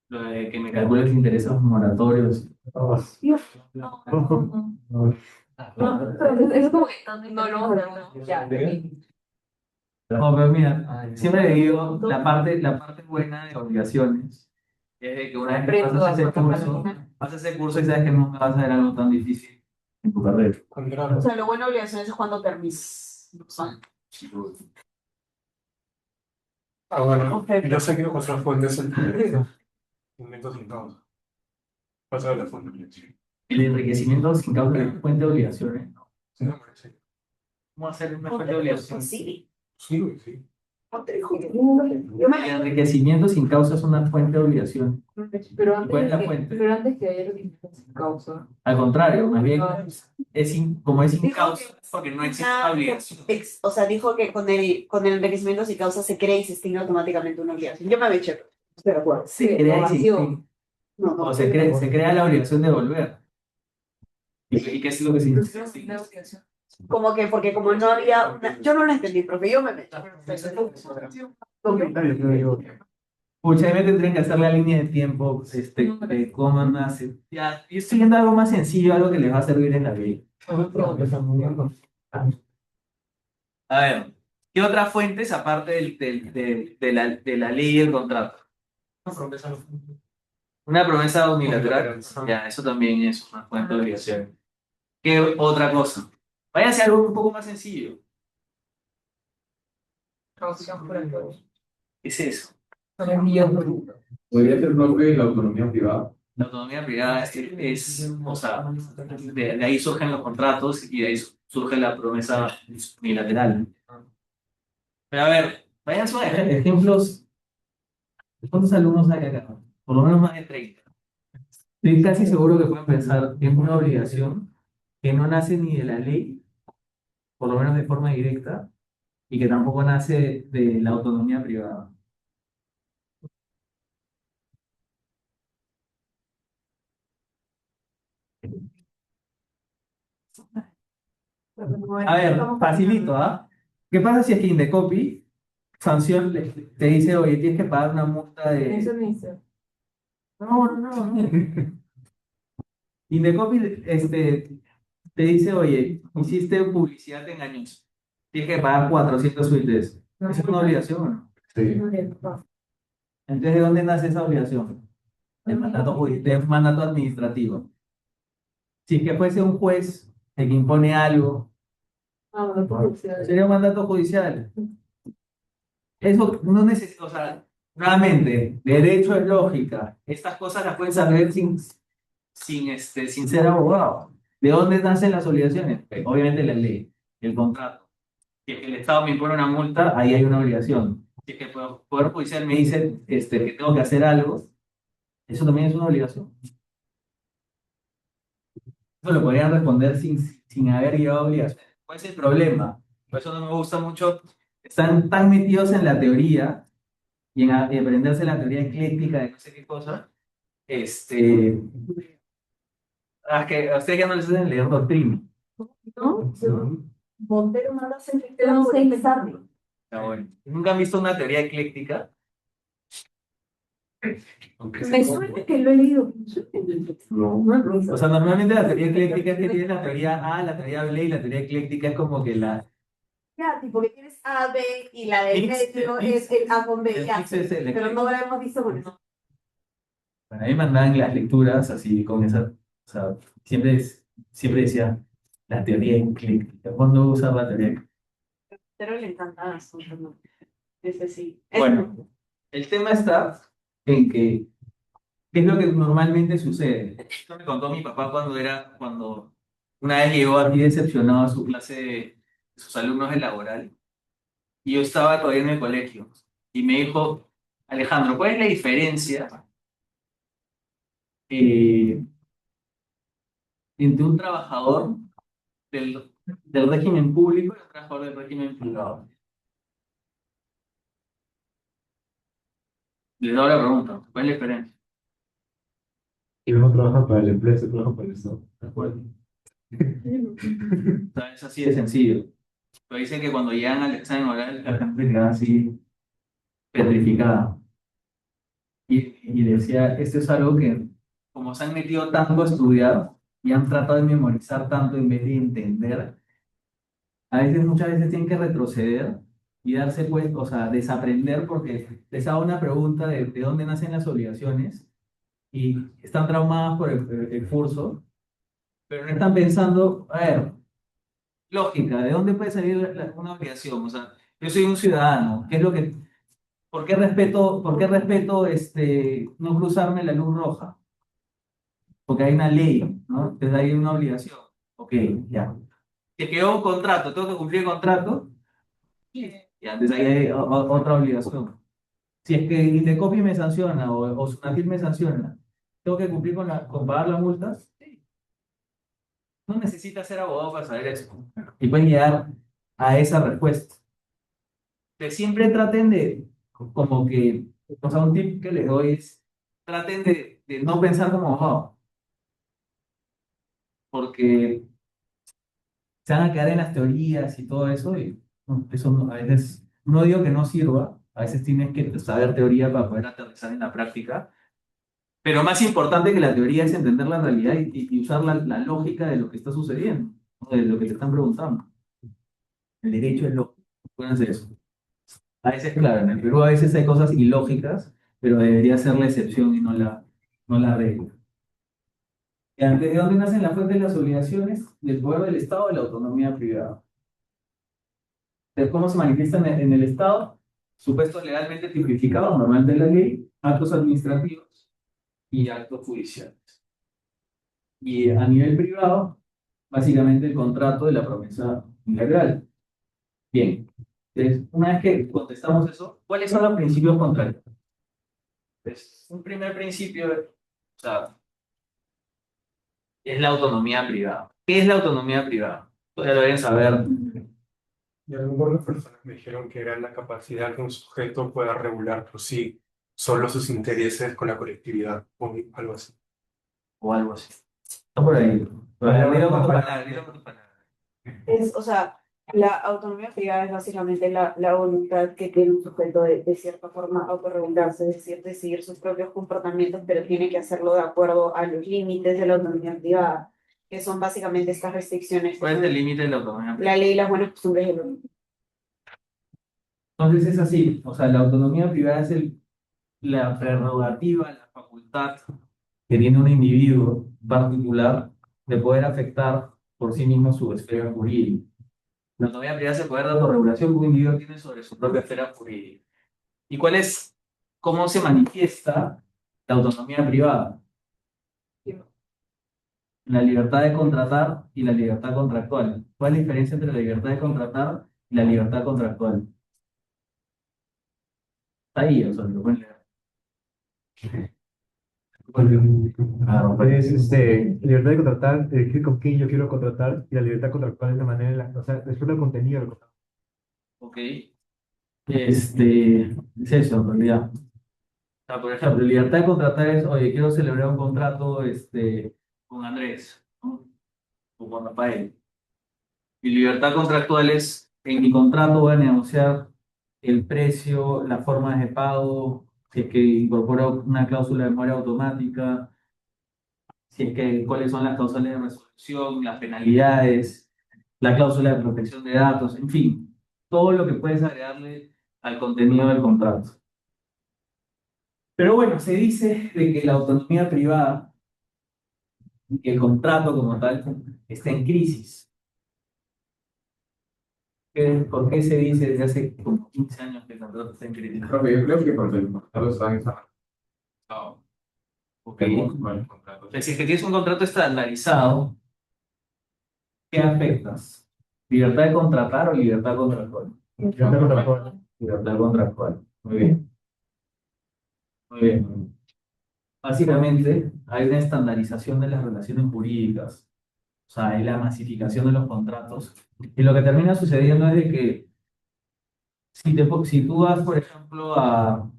lo de que me calcules intereses moratorios. Dios, no, no, no. No, pero es como que no lo vamos a ver, ya. No, pero mira, siempre le digo, la parte buena de obligaciones es de que una vez que pasas ese curso y sabes que no vas a ver algo tan difícil en tu carrera. O sea, lo bueno de obligaciones es cuando terminas. Bueno, Ok. yo sé que otras fuentes el enriquecimiento sin causa. Pasa de la fuente de obligación. El enriquecimiento sin causa es fuente de obligaciones. Sí, hombre, sí. ¿Cómo hacer una fuente de obligaciones? Sí. Sí, güey, sí. Yo El enriquecimiento sin causa es una fuente de obligación. Pero ¿Cuál es la antes, fuente? pero antes que haya lo que sin causa. Al contrario, más bien Ah, como es sin Dijo causa, que- porque no existe Ah, obligación. O sea, dijo que con el enriquecimiento sin causa se crea y se extingue automáticamente una obligación. Yo me he hecho. Estoy de acuerdo. Sí, Crea y se obligación. extingue. No, no. O se crea la obligación de volver. ¿Y qué es lo que significa? Como que, porque como no había una... Yo no lo entendí, profe, yo me meto. Pucha, ahí me tendrían que hacer la línea de tiempo, de cómo nace. Ya, yo estoy viendo algo más sencillo, algo que les va a servir en la vida. A ver, ¿qué otras fuentes aparte de la ley y el contrato? Una promesa unilateral. Ya, eso también es una fuente de obligación. ¿Qué otra cosa? Váyase a algo un poco más sencillo. ¿Qué es eso? Podría ser propio de la autonomía privada. La autonomía privada o sea, de ahí surgen los contratos y de ahí surge la promesa unilateral. Pero a ver, vayan a ejemplos. ¿Cuántos alumnos hay acá? Por lo menos más de 30. Estoy casi seguro que pueden pensar en una obligación que no nace ni de la ley, por lo menos de forma directa, y que tampoco nace de la autonomía privada. A ver, facilito, ¿ah? ¿Qué pasa si es que Indecopy sanción te dice, oye, tienes que pagar una multa Eso de... me dice. No. Indecopy te dice, oye, hiciste publicidad engañosa. Tienes que pagar 400 suites. ¿Eso es una obligación o no? Sí. Entonces, ¿de dónde nace esa obligación? Del mandato administrativo. Si es que fuese un juez el que impone algo, Ah, bueno, publicidad. sería un mandato judicial. Eso no necesita, o sea, nuevamente, derecho es lógica. Estas cosas las puedes saber sin ser abogado. ¿De dónde nacen las obligaciones? Pues, obviamente la ley, el contrato. Si es que el Estado me impone una multa, ahí hay una obligación. Si es que el Poder Judicial me dice que tengo que hacer algo, eso también es una obligación. Eso lo podrían responder sin haber llevado obligaciones. ¿Cuál es el problema? Por eso no me gusta mucho. Están tan metidos en la teoría y aprenderse la teoría ecléctica de no sé qué cosa. Que a ustedes ya no les hacen leer doctrina. ¿No? Montero no lo hace Tenemos que empezar. Está bueno. ¿Nunca han visto una teoría ecléctica? Me suena que lo he leído. O sea, normalmente la teoría ecléctica es que tiene la teoría A, la teoría B y la teoría ecléctica es como que la... Ya, tipo que tienes A, B y la de Mix, crédito el es el A con B, el ya. mix es el Pero no lo hemos visto con eso. Bueno, a mí me mandaban las lecturas así con esa... O sea, siempre decía la teoría ecléctica. ¿Cuándo usar la teoría ecléctica? Pero le encantaba eso, ¿no? Ese sí. Bueno, el tema está en que, ¿qué es lo que normalmente sucede? Esto me contó mi papá cuando una vez llegó aquí decepcionado a su clase de sus alumnos de laboral, y yo estaba todavía en el colegio, y me dijo, Alejandro, ¿cuál es la diferencia eh, entre un trabajador del régimen público y un trabajador del régimen privado? Les doy la pregunta, ¿cuál es la diferencia? Y uno trabaja para la empresa, trabaja para el Estado. ¿De acuerdo? O sea, es así de sencillo. Pero dicen que cuando llegan al examen oral, la gente queda así petrificada. Y decía, esto es algo que, como se han metido tanto a estudiar y han tratado de memorizar tanto en vez de entender, muchas veces tienen que retroceder y darse cuenta, o sea, desaprender porque les hago una pregunta de dónde nacen las obligaciones y están traumadas por el curso, pero no están pensando, a ver, lógica, ¿de dónde puede salir una obligación? O sea, yo soy un ciudadano, ¿qué es lo que, por qué respeto no cruzarme la luz roja? Porque hay una ley, ¿no? Entonces hay una obligación. Ok, ya. Que quedó un contrato, tengo que cumplir el contrato, y antes hay otra obligación. Si es que Indecopi me sanciona o Sunatil me sanciona, ¿tengo que cumplir con pagar la multa? Sí. No necesitas ser abogado para saber eso. Y pueden llegar a esa respuesta. Que siempre traten de, como que, o sea, un tip que les doy es, traten de no pensar como abogado, porque se van a quedar en las teorías y todo eso, y eso a veces, no digo que no sirva, a veces tienes que saber teoría para poder aterrizar en la práctica, pero más importante que la teoría es entender la realidad y usar la lógica de lo que está sucediendo, ¿no? De lo que te están preguntando. El derecho es lógico, acuérdense de eso. A veces, claro, en el Perú a veces hay cosas ilógicas, pero debería ser la excepción y no la regla. ¿De dónde nacen las fuentes de las obligaciones? Del poder del Estado o de la autonomía privada. De cómo se manifiestan en el Estado, supuestos legalmente tipificados, normalmente en la ley, actos administrativos y actos judiciales. Y a nivel privado, básicamente el contrato de la promesa integral. Bien, entonces, una vez que contestamos eso, ¿cuáles son los principios contrarios? Pues, un primer principio, o sea, es la autonomía privada. ¿Qué es la autonomía privada? Pues ya lo deben saber. Y algunas personas me dijeron que era la capacidad que un sujeto pueda regular por sí solo sus intereses con la colectividad o algo así. O algo así. Está por ahí. Dilo con tu palabra, dilo con tu palabra. Es, o sea, La autonomía privada es básicamente la voluntad que tiene un sujeto de cierta forma autorregularse, es decir, decidir sus propios comportamientos, pero tiene que hacerlo de acuerdo a los límites de la autonomía privada, que son básicamente estas restricciones. ¿Cuál es el límite de la autonomía privada? La ley y las buenas costumbres del hombre. Entonces es así, o sea, la autonomía privada es la prerrogativa, la facultad que tiene un individuo particular de poder afectar por sí mismo su esfera jurídica. La autonomía privada es el poder de autorregulación que un individuo tiene sobre su propia esfera jurídica. ¿Y cómo se manifiesta la autonomía privada? La libertad de contratar y la libertad contractual. ¿Cuál es la diferencia entre la libertad de contratar y la libertad contractual? Está ahí, o sea, lo pueden leer. Es libertad de contratar, elegir con quién yo quiero contratar y la libertad contractual es la manera en la, o sea, después del contenido del contrato. Ok. Es eso en realidad. O sea, por ejemplo, libertad de contratar es, oye, quiero celebrar un contrato con Andrés, ¿no? O con Rafael. Y libertad contractual es, en mi contrato voy a negociar el precio, las formas de pago, si es que incorpora una cláusula de memoria automática, si es que cuáles son las causales de resolución, las penalidades, la cláusula de protección de datos, en fin, todo lo que puedes agregarle al contenido del contrato. Pero bueno, se dice de que la autonomía privada, que el contrato como tal, está en crisis. ¿Por qué se dice desde hace como 15 años que el contrato está en crisis? Profe, yo creo que porque el mercado está estandarizado. Ok. Tenemos varios contratos. Entonces, si es que tienes un contrato estandarizado, ¿qué afectas? ¿Libertad de contratar o libertad contractual? Libertad contractual. Libertad contractual. Muy bien. Muy bien. Básicamente, hay una estandarización de las relaciones jurídicas, o sea, hay la masificación de los contratos. Y lo que termina sucediendo es de que si tú vas, por ejemplo, a...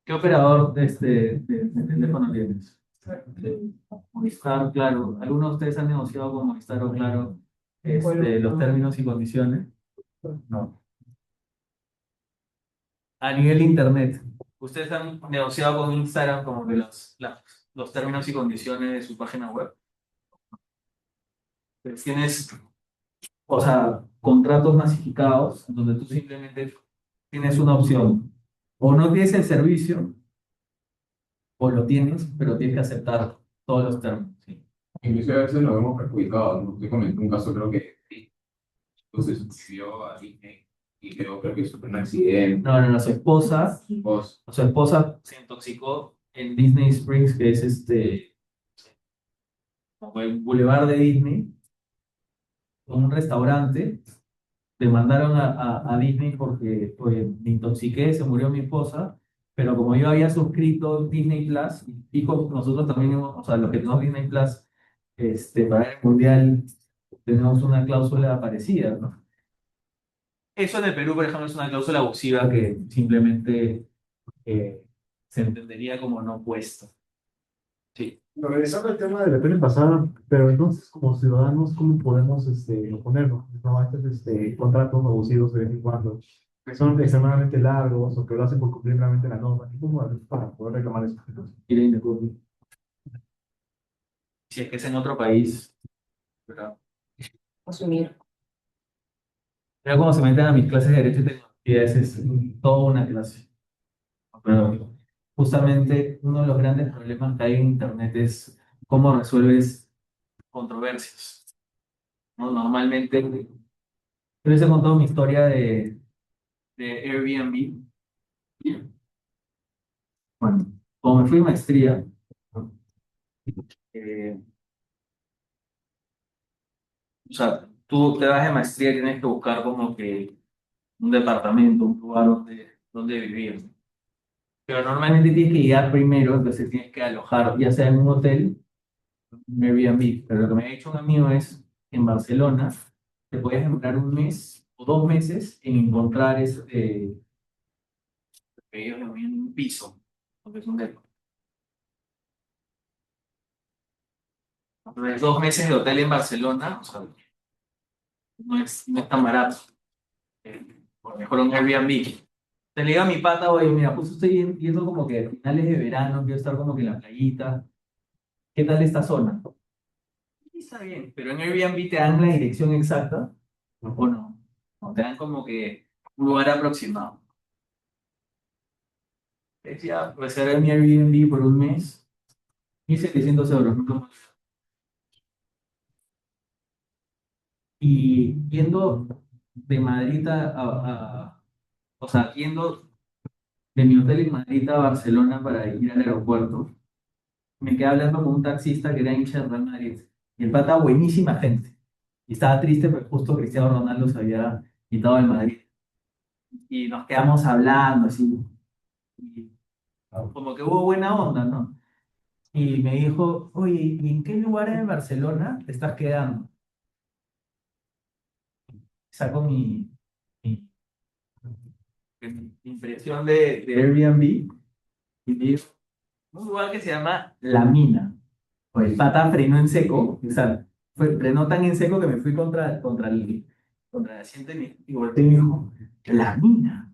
¿Qué operador de teléfono tienes? Movistar, claro. ¿Algunos de ustedes han negociado con Movistar o Claro los términos y condiciones? No. A nivel de Internet, ¿ustedes han negociado con Instagram como que los términos y condiciones de su página web? Pues tienes, o sea, contratos masificados donde tú simplemente tienes una opción. O no tienes el servicio, o lo tienes, pero tienes que aceptar todos los términos. ¿Sí? Incluso a veces nos vemos perjudicados, ¿no? Te comenté un caso, creo que se suscribió a Disney y creo que sufrió un accidente. No, su esposa se intoxicó en Disney Springs, que es como el bulevar de Disney, con un restaurante. Le mandaron a Disney porque pues, me intoxiqué, se murió mi esposa, pero como yo había suscrito Disney Plus, y nosotros también, o sea, los que tenemos Disney Plus, para el Mundial, tenemos una cláusula parecida, ¿no? Eso en el Perú, por ejemplo, es una cláusula abusiva que simplemente se entendería como no puesto. Sí. Regresando al tema de la pena pasada, pero entonces como ciudadanos, ¿cómo podemos oponernos? ¿No? A estos contratos abusivos de vez en cuando, que son extremadamente largos o que lo hacen por cumplir realmente la norma. ¿Cómo hacer para poder reclamar eso? Si es que es en otro país, ¿verdad? Asumir. Mira cómo se meten a mis clases de Derecho y Tecnología, es toda una clase. Pero justamente uno de los grandes problemas que hay en Internet es cómo resuelves controversias, ¿no? Normalmente, yo les he contado mi historia de Airbnb. Bueno, como me fui de maestría, eh, o sea, tú te vas de maestría y tienes que buscar como que un departamento, un lugar donde vivir. Pero normalmente tienes que llegar primero, entonces tienes que alojar, ya sea en un hotel, un Airbnb. Pero lo que me ha dicho un amigo es, en Barcelona, te puedes demorar un mes o 2 meses en encontrar que ellos denominan un piso, porque es un depa. Entonces, 2 meses de hotel en Barcelona, o sea, no es tan barato. Por mejor un Airbnb. Te le digo a mi pata, oye, mira, justo estoy yendo como que a finales de verano, quiero estar como que en la playita. ¿Qué tal esta zona? Y está bien, pero en Airbnb te dan la dirección exacta, ¿o no? O te dan como que un lugar aproximado. Decía, reservé mi Airbnb por un mes, 1.700 euros, nunca más. Y yendo de Madrid o sea, yendo de mi hotel en Madrid a Barcelona para ir al aeropuerto, me quedé hablando con un taxista que era hincha de Real Madrid. Y el pata, buenísima gente. Y estaba triste porque justo Cristiano Ronaldo se había quitado del Madrid. Y nos quedamos hablando así. Y como que hubo buena onda, ¿no? Y me dijo, oye, ¿y en qué lugar en Barcelona te estás quedando? Saco mi impresión de Airbnb y me dijo, un lugar que se llama La Mina. Pues el pata frenó en seco, o sea, frenó tan en seco que me fui contra el asiento y volteé y me dijo, La Mina.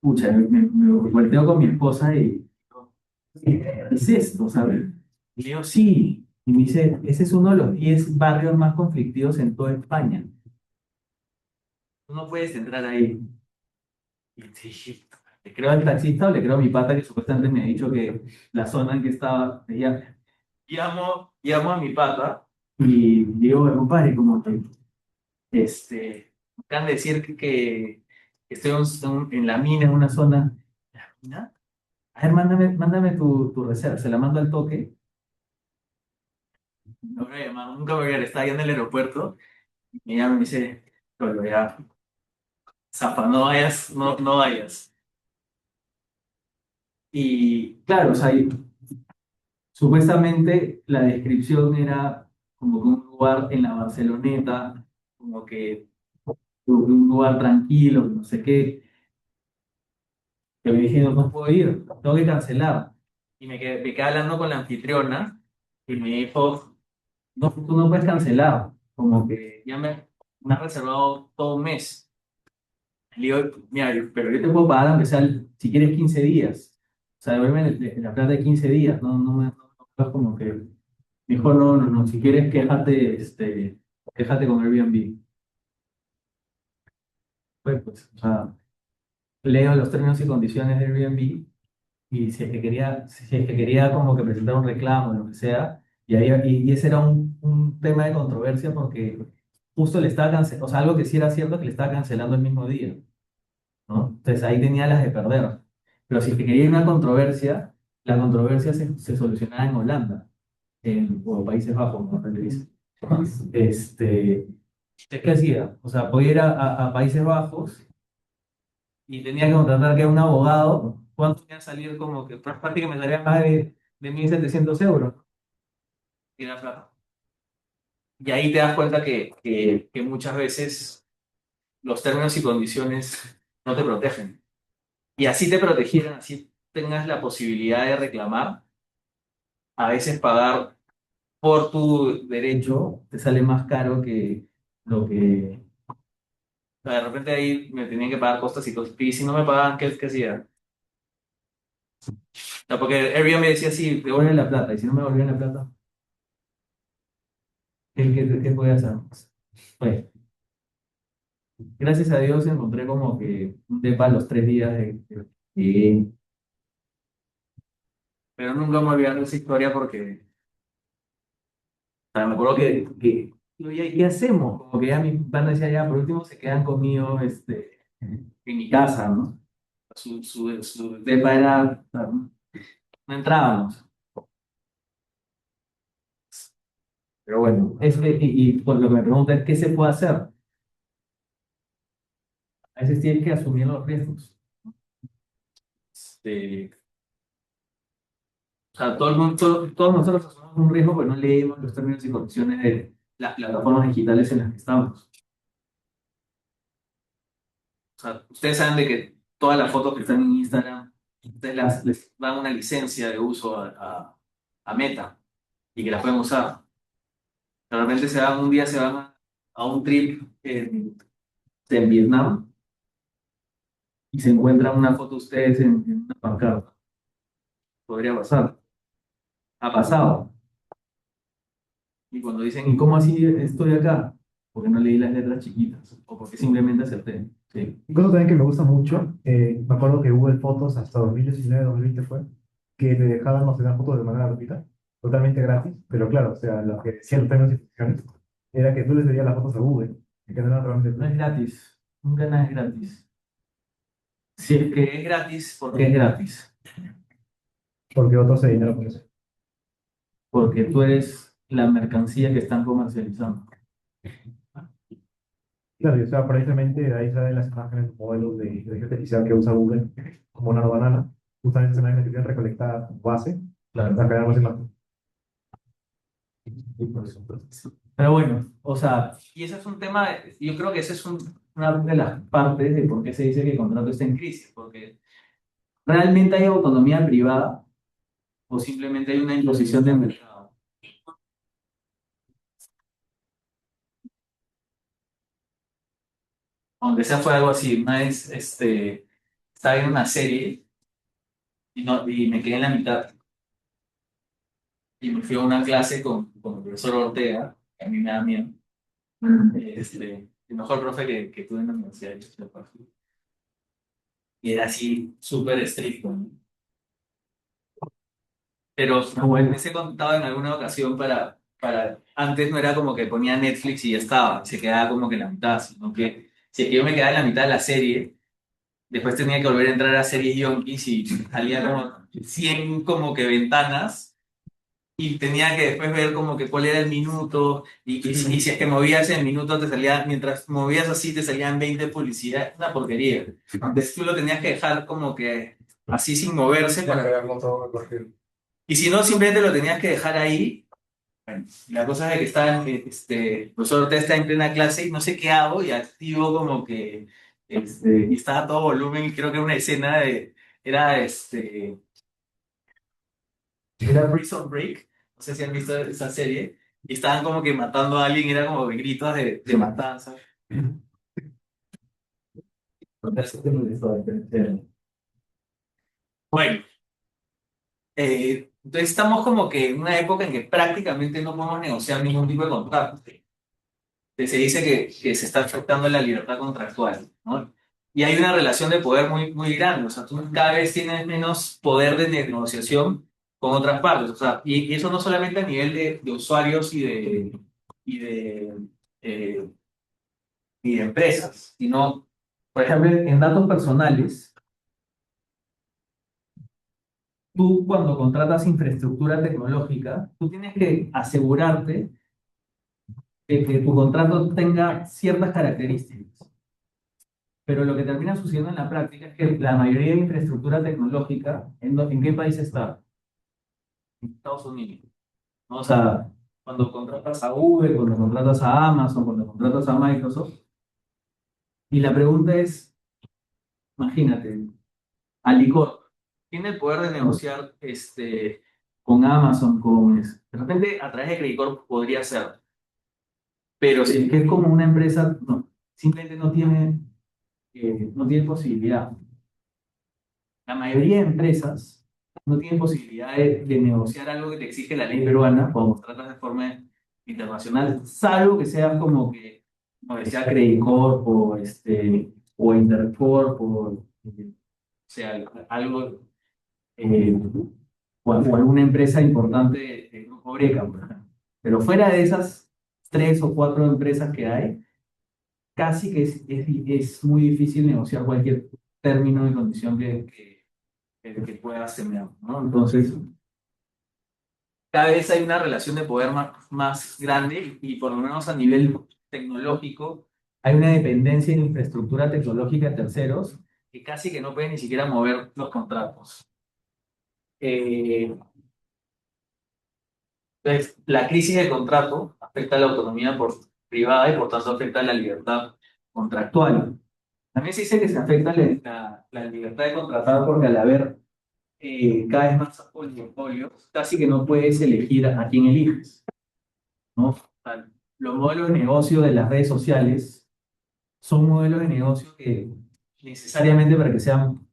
Pucha, me volteo con mi esposa y ¿qué es esto, sabes? Y le digo, sí. Y me dice, ese es uno de los 10 barrios más conflictivos en toda España. Tú no puedes entrar ahí. Y dije, ¿le creo al taxista o le creo a mi pata que supuestamente me ha dicho que la zona en que estaba, llamo a mi pata y digo, compadre, como que, acaban de decir que estoy en la mina, en una zona. ¿La mina? A ver, mándame tu reserva, se la mando al toque. No voy a llamar, nunca me voy a estar allá en el aeropuerto. Me llama y me dice, "Colo, ya, zafa, no vayas, no vayas". Y claro, o sea, supuestamente la descripción era como que un lugar en la Barceloneta, como que un lugar tranquilo, no sé qué. Que me dije, no puedo ir, tengo que cancelar. Y me quedé hablando con la anfitriona y me dijo, no, tú no puedes cancelar, como que ya me has reservado todo un mes. Le digo, mira, pero yo te puedo pagar aunque sea, si quieres 15 días. O sea, devuelve la plata de 15 días, no es como que. Dijo, no, si quieres quéjate, quéjate con Airbnb. Pues, o sea, leo los términos y condiciones de Airbnb y si es que quería como que presentar un reclamo, lo que sea, y ese era un tema de controversia porque justo le estaba cancelando, o sea, algo que sí era cierto que le estaba cancelando el mismo día, ¿no? Entonces ahí tenía las de perder. Pero si es que quería una controversia, la controversia se solucionaba en Holanda, o Países Bajos, como se dice. Es que hacía, o sea, podía ir a Países Bajos y tenía que contratar que un abogado, ¿cuánto me iba a salir? Como que prácticamente me salía más de 1.700 euros. Y era plata. Y ahí te das cuenta que muchas veces los términos y condiciones no te protegen. Y así te protegieran, así tengas la posibilidad de reclamar, a veces pagar por tu derecho te sale más caro que lo que. O sea, de repente ahí me tenían que pagar costas y cosas. Y si no me pagaban, ¿qué hacía? O sea, porque Airbnb me decía, sí, devuelven la plata. Y si no me devolvían la plata, ¿qué podía hacer? Pues, gracias a Dios encontré como que un depa a los 3 días de- pero nunca me olvidaré de esa historia porque, o sea, me acuerdo digo, ¿qué hacemos? Como que ya mi pana decía, ya, por último se quedan conmigo en mi casa, ¿no? Su depa era, o sea, no entrábamos. Pero bueno, y por lo que me pregunta es, ¿qué se puede hacer? A veces tienes que asumir los riesgos. O sea, todo el mundo, todos nosotros asumimos un riesgo, pero no leemos los términos y condiciones de las plataformas digitales en las que estamos. O sea, ustedes saben de que todas las fotos que están en Instagram, ustedes les dan una licencia de uso a Meta y que las pueden usar. De repente un día se van a un trip en Vietnam y se encuentran una foto de ustedes en una pancarta. Podría pasar. Ha pasado. Y cuando dicen, ¿y cómo así estoy acá? Porque no leí las letras chiquitas o porque simplemente acerté. Sí. Y cosa también que me gusta mucho, me acuerdo que Google Fotos hasta 2019, 2020 fue, que te dejaban almacenar fotos de manera gratuita, totalmente gratis, pero claro, o sea, lo que decían los términos y condiciones era que tú les pedías las fotos a Google, y que no eran realmente No es tuyas. gratis. Nunca nada es gratis. Si es que es gratis, ¿por qué es gratis? Porque otros se dinero por eso. Porque tú eres la mercancía que están comercializando. Claro, y o sea, precisamente de ahí salen las imágenes, los modelos de inteligencia artificial que usa Google, como Nano Banana, justamente esas imágenes que tienen recolectadas como base, Claro. para crear más imágenes. Pero bueno, o sea, y ese es un tema, yo creo que esa es una de las partes de por qué se dice que el contrato está en crisis, porque realmente hay autonomía privada o simplemente hay una imposición de mercado. Aunque sea fue algo así, una vez estaba viendo una serie y, no, y me quedé en la mitad y me fui a una clase con el profesor Ortega, que a mí me da miedo, el mejor profe que tuve en la universidad. Y era así súper estricto, ¿no? Pero como les he contado en alguna ocasión, antes no era como que ponía Netflix y ya estaba, se quedaba como que en la mitad, sino que si es que yo me quedaba en la mitad de la serie, después tenía que volver a entrar a series yonkis y salía como 100 como que ventanas y tenía que después ver como que cuál era el minuto y si es que movías el minuto te salía, mientras movías así te salían 20 publicidades, una porquería. Entonces tú lo tenías que dejar como que así sin moverse Para para... verlo todo corrido. Y si no, simplemente lo tenías que dejar ahí. Bueno, la cosa es que está, el profesor Ortega está en plena clase y no sé qué hago y activo como que, y estaba a todo volumen y creo que una escena era, era Prison Break, no sé si han visto esa serie, y estaban como que matando a alguien, era como gritos de matanza. Bueno, entonces estamos como que en una época en que prácticamente no podemos negociar ningún tipo de contrato. Se dice que se está afectando la libertad contractual, ¿no? Y hay una relación de poder muy, muy grande, o sea, tú cada vez tienes menos poder de negociación con otras partes, o sea, y eso no solamente a nivel de usuarios y de, eh, y de empresas, sino, por ejemplo, en datos personales, tú cuando contratas infraestructura tecnológica, tú tienes que asegurarte de que tu contrato tenga ciertas características. Pero lo que termina sucediendo en la práctica es que la mayoría de infraestructura tecnológica, ¿en qué país está? En Estados Unidos, ¿no? O sea, cuando contratas a Google, cuando contratas a Amazon, cuando contratas a Microsoft, y la pregunta es, imagínate, Alicorp tiene el poder de negociar con Amazon, de repente a través de Credit Corp podría ser, pero si es que es como una empresa, no, simplemente no tiene posibilidad. La mayoría de empresas no tienen posibilidad de negociar algo que te exige la ley peruana cuando tratas de forma internacional, salvo que sea como decía Credit Corp o Intercorp o sea, algo, o alguna empresa importante de Grupo Breca, por ejemplo. Pero fuera de esas 3 o 4 empresas que hay, casi que es muy difícil negociar cualquier término y condición que puedas tener, ¿no? Entonces, cada vez hay una relación de poder más grande y por lo menos a nivel tecnológico hay una dependencia en infraestructura tecnológica de terceros que casi que no pueden ni siquiera mover los contratos. Entonces, la crisis de contrato afecta a la autonomía privada y por tanto afecta a la libertad contractual. También se dice que se afecta la libertad de contratar porque al haber cada vez más oligopolios, casi que no puedes elegir a quién eliges, ¿no? O sea, los modelos de negocio de las redes sociales son modelos de negocio que necesariamente para que sean,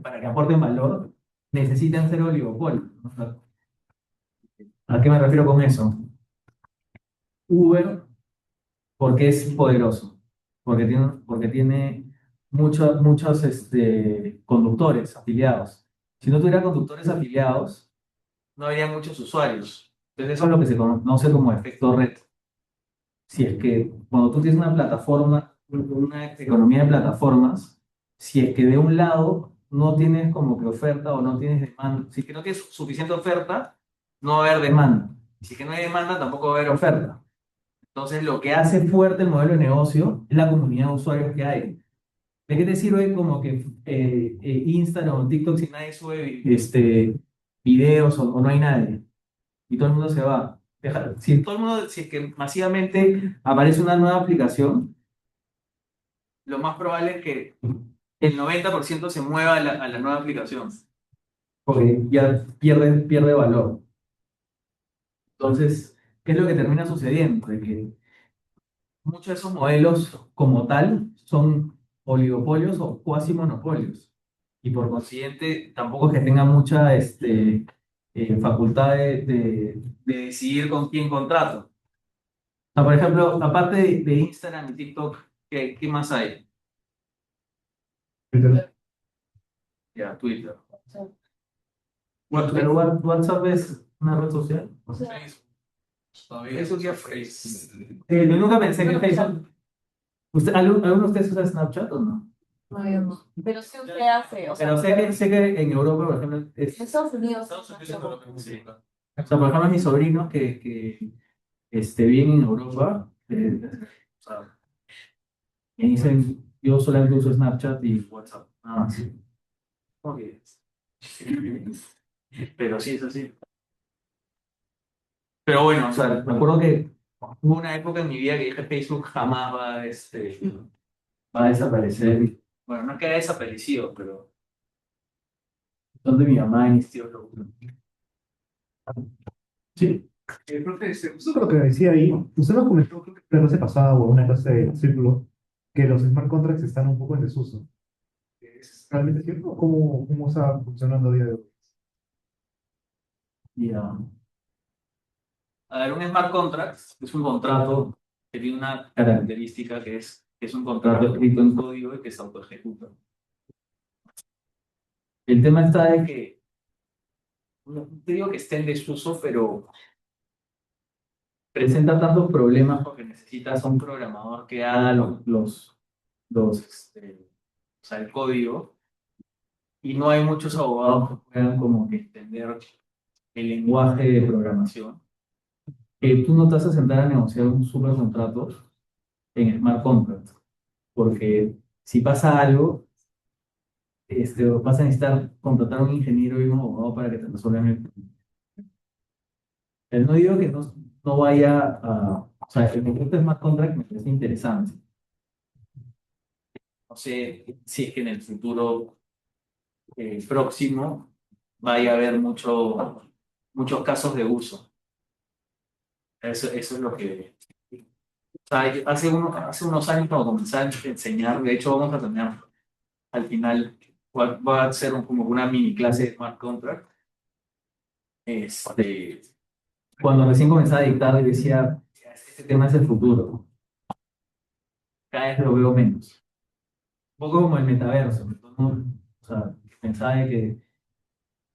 para que aporten valor, necesitan ser oligopolios, ¿no? O sea, ¿a qué me refiero con eso? Uber, porque es poderoso, porque tiene muchos conductores afiliados. Si no tuviera conductores afiliados, no habría muchos usuarios. Entonces eso es lo que se conoce como efecto red. Si es que cuando tú tienes una plataforma, una economía de plataformas, si es que de un lado no tienes como que oferta o no tienes demanda, si es que no tienes suficiente oferta, no va a haber demanda. Si es que no hay demanda, tampoco va a haber oferta. Entonces, lo que hace fuerte el modelo de negocio es la comunidad de usuarios que hay. ¿De qué te sirve como que Instagram o TikTok si nadie sube videos o no hay nadie? Y todo el mundo se va. Si todo el mundo, si es que masivamente aparece una nueva aplicación, lo más probable es que el 90% se mueva a la nueva aplicación, porque ya pierde valor. Entonces, ¿qué es lo que termina sucediendo? De que muchos de esos modelos como tal son oligopolios o cuasi monopolios. Y por consiguiente, tampoco es que tengan mucha facultad de decidir con quién contrato. O sea, por ejemplo, aparte de Instagram y TikTok, ¿qué más hay? Twitter. Ya, Twitter. Pero WhatsApp es una red social. Facebook ya fue. Yo nunca pensé que Facebook. ¿Alguno de ustedes usa Snapchat o no? No, yo no. Pero sí usted hace, o sea, Pero sé que en Europa, por ejemplo, En Estados Unidos. sí. O sea, por ejemplo, mis sobrinos que viven en Europa, o sea, me dicen, yo solamente uso Snapchat y WhatsApp, nada más. Ok. Pero sí, es así. Pero bueno, o sea, me acuerdo que hubo una época en mi vida que dije Facebook jamás va a desaparecer. Bueno, no es que haya desaparecido, pero donde mi mamá y mis tíos lo usan. Sí. Profe, justo con lo que decía ahí, usted nos comentó, creo que en la clase pasada o en una clase de círculo, que los smart contracts están un poco en desuso. ¿Es realmente cierto o cómo está funcionando a día de hoy? Ya. A ver, un smart contract es un contrato que tiene una característica que es un contrato escrito en código y que se autoejecuta. El tema está de que, no te digo que esté en desuso, pero presenta tantos problemas porque necesitas a un programador que haga o sea, el código, y no hay muchos abogados que puedan como que entender el lenguaje de programación. Tú no te vas a sentar a negociar un supercontrato en smart contract, porque si pasa algo, vas a necesitar contratar a un ingeniero y un abogado para que te resuelvan el problema. No digo que no vaya a... O sea, el concepto de smart contract me parece interesante. No sé si es que en el futuro próximo vaya a haber muchos casos de uso. Eso es lo que... O sea, hace unos años cuando comencé a enseñar, de hecho vamos a tener al final, va a ser como una mini clase de smart contract. Cuando recién comencé a dictar, decía, este tema es el futuro. Cada vez lo veo menos. Un poco como el metaverso, ¿no? O sea, pensaba de que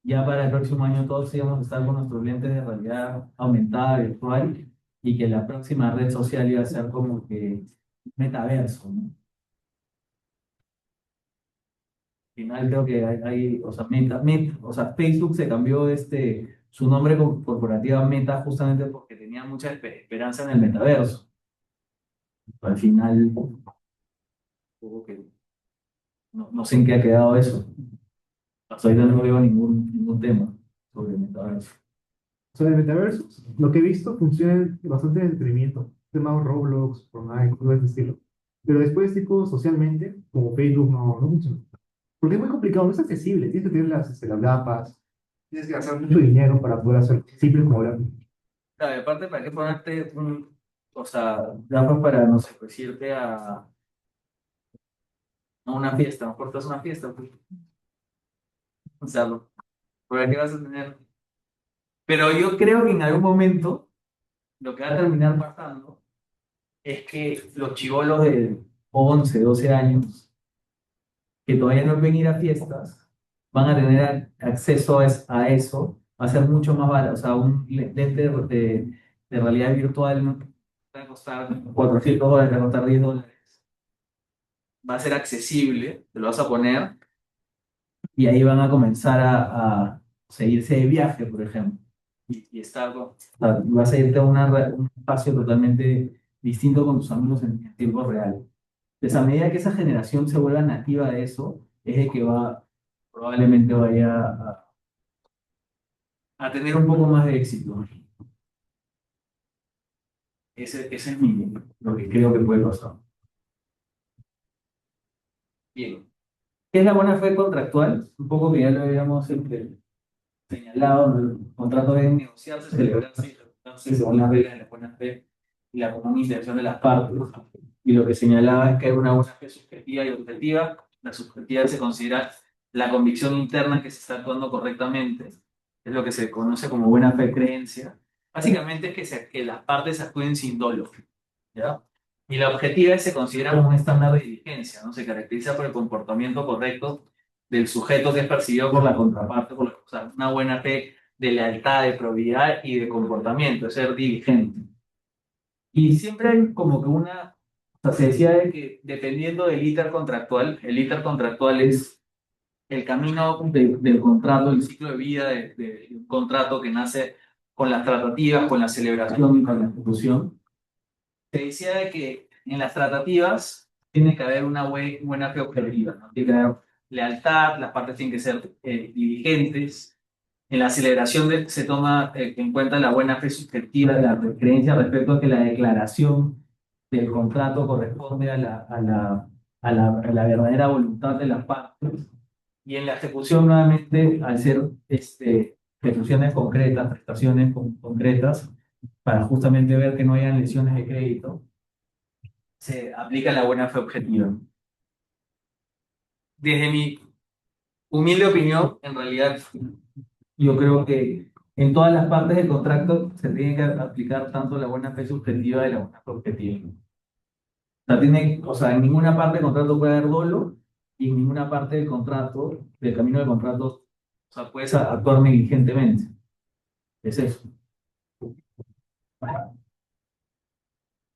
ya para el próximo año todos íbamos a estar con nuestros lentes de realidad aumentada, virtual, y que la próxima red social iba a ser como que metaverso, ¿no? Al final creo que o sea, o sea, Facebook se cambió su nombre corporativo a Meta justamente porque tenía mucha esperanza en el metaverso. Al final, supongo que no sé en qué ha quedado eso. Hasta ahorita no veo ningún tema sobre el metaverso. Sobre el metaverso, lo que he visto funciona bastante en entretenimiento. Tema Roblox, Fortnite, todo ese estilo. Pero después, tipo, socialmente, como Facebook, no funciona. Porque es muy complicado, no es accesible. Tienes que tener las gafas, tienes que gastar mucho dinero para poder hacer simples como hablar. Claro, y aparte, ¿para qué ponerte o sea, gafas para, no sé, pues irte a una fiesta, mejor te vas a una fiesta, pues. O sea, ¿por qué vas a tener? Pero yo creo que en algún momento lo que va a terminar pasando es que los chibolos de 11 12 años que todavía no pueden ir a fiestas van a tener acceso a eso, va a ser mucho más barato. O sea, un lente de realidad virtual no te va a costar $400, te va a costar $10. Va a ser accesible, te lo vas a poner y ahí van a comenzar a seguirse de viaje, por ejemplo. Y estar, o sea, vas a irte a un espacio totalmente distinto con tus amigos en tiempo real. Entonces, a medida que esa generación se vuelva nativa de eso, es de que probablemente vaya a tener un poco más de éxito. Ese es lo que creo que puede pasar. Bien. ¿Qué es la buena fe contractual? Un poco que ya lo habíamos señalado, ¿no? El contrato debe negociarse, celebrarse y ejecutarse según las reglas de la buena fe y la común intención de las partes. Y lo que señalaba es que hay una buena fe subjetiva y objetiva. La subjetiva se considera la convicción interna que se está actuando correctamente. Es lo que se conoce como buena fe creencia. Básicamente es que las partes actúen sin dolo, ¿ya? Y la objetiva se considera como un estándar de diligencia, ¿no? Se caracteriza por el comportamiento correcto del sujeto que es percibido por la contraparte, o sea, una buena fe de lealtad, de probidad y de comportamiento, de ser diligente. Y siempre hay como que o sea, se decía de que dependiendo del íter contractual, el íter contractual es el camino del contrato, el ciclo de vida de un contrato que nace con las tratativas, con la celebración y con la ejecución. Se decía de que en las tratativas tiene que haber una buena fe objetiva, ¿no? Tiene que haber lealtad, las partes tienen que ser diligentes. En la celebración se toma en cuenta la buena fe subjetiva de la creencia respecto a que la declaración del contrato corresponde a la verdadera voluntad de las partes. Y en la ejecución, nuevamente, al ser ejecuciones concretas, prestaciones concretas, para justamente ver que no hayan lesiones de crédito, se aplica la buena fe objetiva. Desde mi humilde opinión, en realidad, yo creo que en todas las partes del contrato se tiene que aplicar tanto la buena fe subjetiva y la buena fe objetiva. O sea, en ninguna parte del contrato puede haber dolo y en ninguna parte del contrato, del camino del contrato, o sea, puedes actuar negligentemente. Es eso.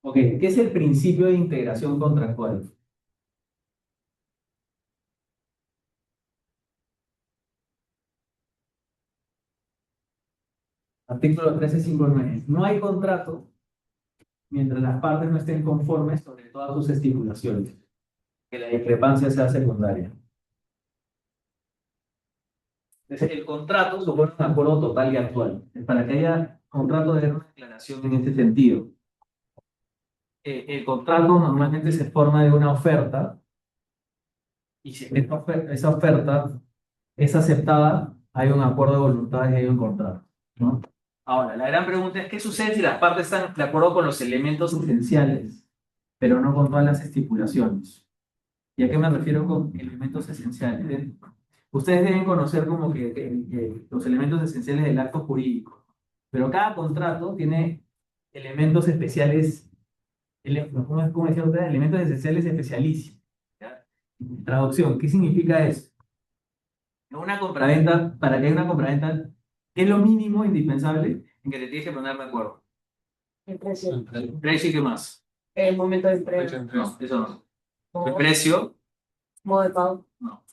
Ok, ¿qué es el principio de integración contractual? Artículo 1359. No hay contrato mientras las partes no estén conformes sobre todas sus estipulaciones. Que la discrepancia sea secundaria. Entonces, el contrato supone un acuerdo total y actual. Para que haya contrato debe haber una declaración en este sentido. El contrato normalmente se forma de una oferta y si esa oferta es aceptada, hay un acuerdo de voluntades y hay un contrato, ¿no? Ahora, la gran pregunta es, ¿qué sucede si las partes están de acuerdo con los elementos esenciales, pero no con todas las estipulaciones? ¿Y a qué me refiero con elementos esenciales? Ustedes deben conocer como que los elementos esenciales del acto jurídico, pero cada contrato tiene elementos especiales, ¿cómo decía usted? Elementos esenciales especialísimos, ¿ya? Traducción, ¿qué significa eso? Una compraventa, para que haya una compraventa, ¿qué es lo mínimo indispensable en que te tienes que poner de acuerdo? El precio, El precio y qué más. el momento de entrega, No, eso no. El precio, modo de pago, no.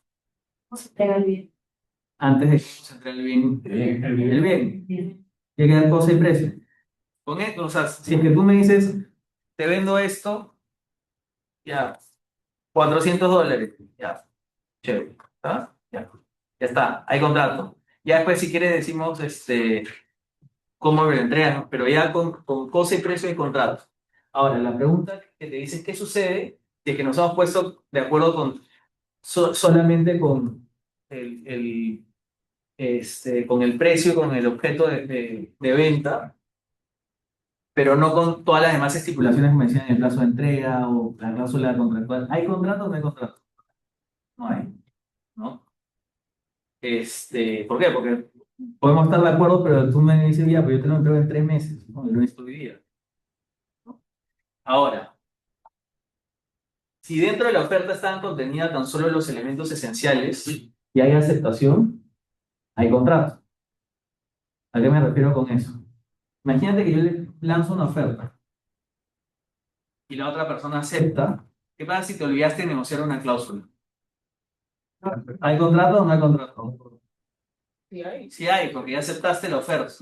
cómo se entrega el bien. Antes de que se entregue el bien. Tiene que dar cosa y precio. Con esto, o sea, si es que tú me dices, te vendo esto, ya, $400, ya, chévere, ¿ah? Ya, ya está, hay contrato. Ya después, si quieres, decimos, cómo me lo entregas, ¿no? Pero ya con cosa y precio y contrato. Ahora, la pregunta que te dice, ¿qué sucede si es que nos hemos puesto de acuerdo solamente con con el precio, con el objeto de venta? pero no con todas las demás estipulaciones que mencionan el plazo de entrega o la cláusula contractual. ¿Hay contrato o no hay contrato? No hay, ¿no? ¿Por qué? Porque podemos estar de acuerdo, pero tú me dices, ya, pues yo te lo entrego en 3 meses, ¿no? Yo lo necesito hoy día, ¿no? Ahora, si dentro de la oferta están contenidas tan solo los elementos esenciales y hay aceptación, hay contrato. ¿A qué me refiero con eso? Imagínate que yo le lanzo una oferta y la otra persona acepta. ¿Qué pasa si te olvidaste de negociar una cláusula? ¿Hay contrato o no hay contrato? Sí hay, porque ya aceptaste la oferta.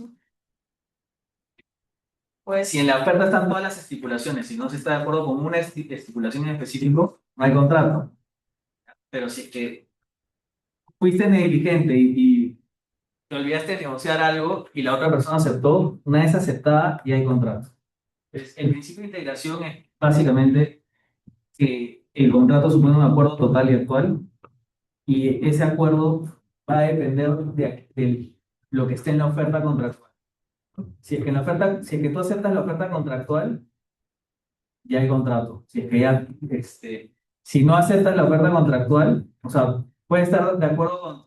Pues Si en la oferta están todas las estipulaciones y no se está de acuerdo con una estipulación en específico, no hay contrato. Pero si es que fuiste negligente y te olvidaste de negociar algo y la otra persona aceptó, una vez aceptada y hay contrato. Entonces, el principio de integración es básicamente que el contrato supone un acuerdo total y actual y ese acuerdo va a depender de lo que esté en la oferta contractual. Si es que si es que tú aceptas la oferta contractual, ya hay contrato. Si es que ya, si no aceptas la oferta contractual, o sea, puedes estar de acuerdo con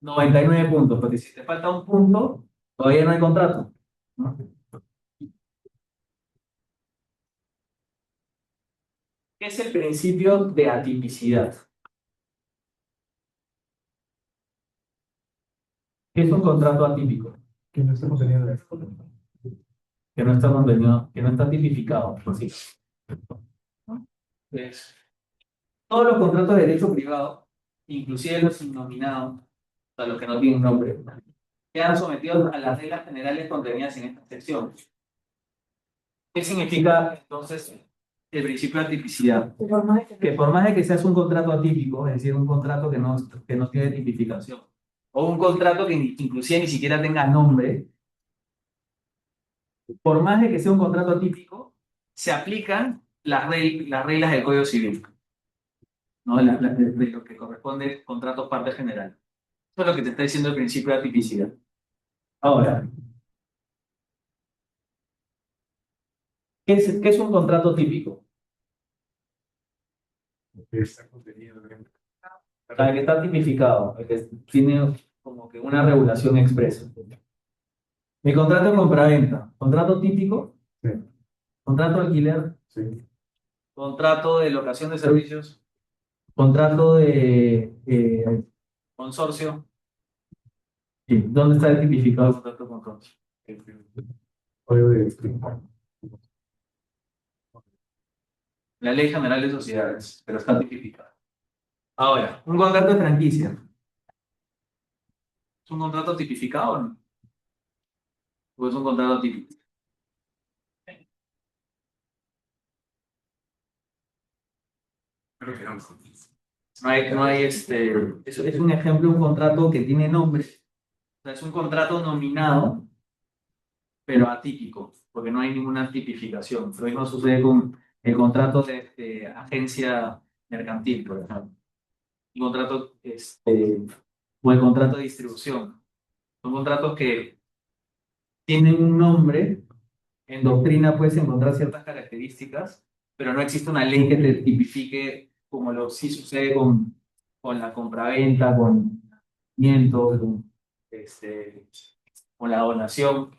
99 puntos, porque si te falta un punto, todavía no hay contrato, ¿no? ¿Qué es el principio de atipicidad? ¿Qué es un contrato atípico? Que no está contenido en el Que no está contenido, que no está tipificado, por así. Entonces, todos los contratos de derecho privado, inclusive los innominados, o sea, los que no tienen nombre, quedan sometidos a las reglas generales contenidas en esta sección. ¿Qué significa entonces el principio de atipicidad? Que por más de que seas un contrato atípico, es decir, un contrato que no tiene tipificación, o un contrato que inclusive ni siquiera tenga nombre, por más de que sea un contrato atípico, se aplican las reglas del Código Civil, ¿no? De lo que corresponde contrato parte general. Eso es lo que te está diciendo el principio de atipicidad. Ahora, ¿qué es un contrato típico? Que está contenido en El que está tipificado, el que tiene como que una regulación expresa. Mi contrato de compraventa, contrato típico, Sí. contrato de alquiler, Sí. contrato de locación de servicios, contrato de consorcio. Sí, ¿dónde está tipificado el contrato de consorcio? Código de La Ley General de Sociedades, pero está tipificado. Ahora, un contrato de franquicia. ¿Es un contrato tipificado o no? ¿O es un contrato típico? creo que no. Es un ejemplo de un contrato que tiene nombre. O sea, es un contrato nominado, pero atípico, porque no hay ninguna tipificación. Lo mismo sucede con el contrato de agencia mercantil, por ejemplo. Un contrato, o el contrato de distribución. Son contratos que tienen un nombre. En doctrina puedes encontrar ciertas características, pero no existe una ley que te tipifique como sí sucede con la compraventa, con miento, con la donación.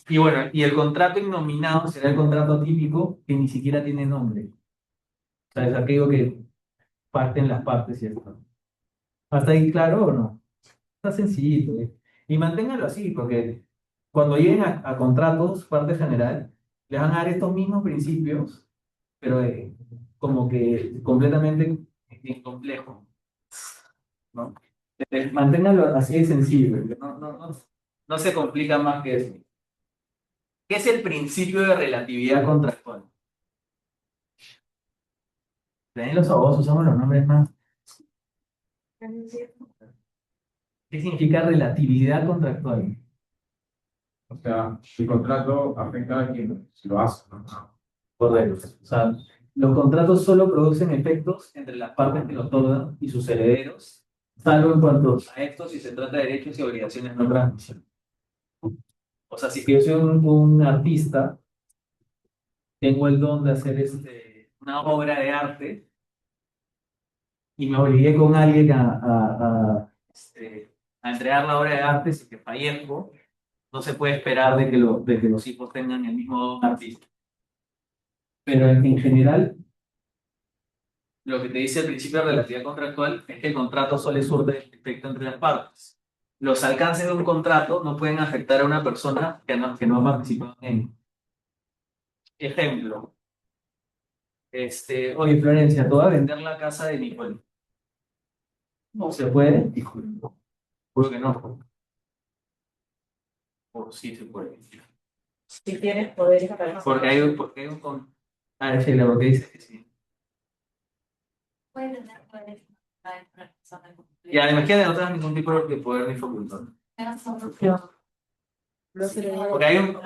Y bueno, y el contrato innominado será el contrato típico que ni siquiera tiene nombre. O sea, es aquello que parten las partes y ya está. ¿Hasta ahí claro o no? Está sencillito. Y manténganlo así, porque cuando lleguen a contratos, parte general, les van a dar estos mismos principios, pero como que completamente incomplejo, ¿no? Manténganlo así de sencillo, no se complica más que eso. ¿Qué es el principio de relatividad contractual? También los abogados usamos los nombres más. ¿Qué significa relatividad contractual? O sea, el contrato afecta a quien lo hace, ¿no? Correcto. O sea, los contratos solo producen efectos entre las partes que los otorgan y sus herederos, salvo en cuanto a esto si se trata de derechos y obligaciones no transmisión. O sea, si yo soy un artista, tengo el don de hacer una obra de arte y me obligué con alguien a entregar la obra de arte, si que fallezco, no se puede esperar de que los hijos tengan el mismo don artístico. Pero en general, lo que te dice el principio de relatividad contractual es que el contrato solo surte el efecto entre las partes. Los alcances de un contrato no pueden afectar a una persona que no ha participado en él. Ejemplo, oye Florencia, tú vas a vender la casa de Nicole. No se puede, híjole, juro que no. O sí se puede. Si tienes poderes para Porque hay un. Ah, Sheila, porque dice que sí. Puede tener poderes para una persona Y además que no tengas ningún tipo de poder ni facultad.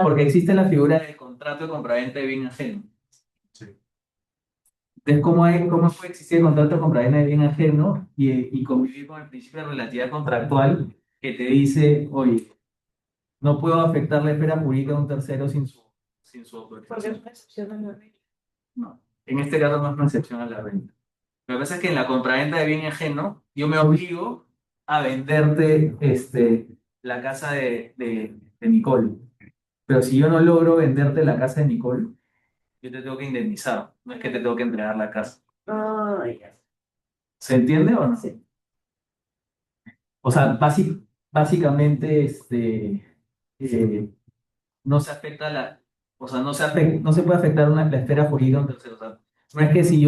Porque existe la figura del contrato de compraventa de bien ajeno. Sí. Entonces, ¿cómo puede existir el contrato de compraventa de bien ajeno y convivir con el principio de relatividad contractual que te dice, oye, no puedo afectar la esfera jurídica de un tercero sin su porque es autorización? una excepción a la regla. No. En este caso no es una excepción a la regla. Lo que pasa es que en la compraventa de bien ajeno, yo me obligo a venderte la casa de Nicole. Pero si yo no logro venderte la casa de Nicole, yo te tengo que indemnizar. No es que te tengo que entregar la casa. Ah, ya. ¿Se entiende o no? Sí. O sea, básicamente, eh, no se afecta o sea, no se puede afectar la esfera jurídica de un tercero. O sea, no es que si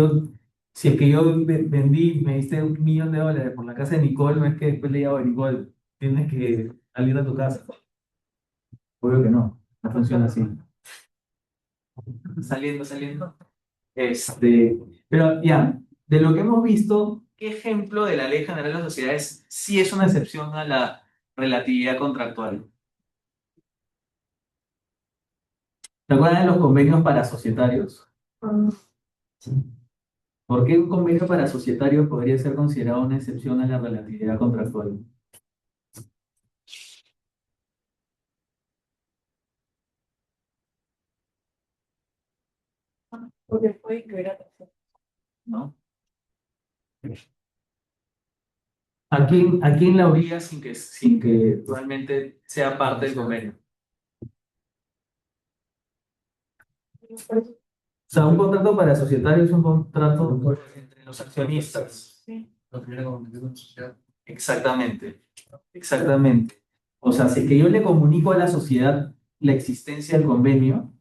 es que yo vendí, me diste $1.000.000 por la casa de Nicole, no es que después le diga, "Oye, Nicole, tienes que salir de tu casa". Obvio que no funciona así. Saliendo. Pero ya, de lo que hemos visto, ¿qué ejemplo de la Ley General de las Sociedades sí es una excepción a la relatividad contractual? ¿Se acuerdan de los convenios para societarios? Sí. ¿Por qué un convenio para societarios podría ser considerado una excepción a la relatividad contractual? Porque puede incluir a terceros. ¿No? ¿A quién la obliga sin que realmente sea parte del convenio? O sea, un contrato para societarios es un contrato entre los accionistas. La primera comunicación social. Exactamente. O sea, si es que yo le comunico a la sociedad la existencia del convenio,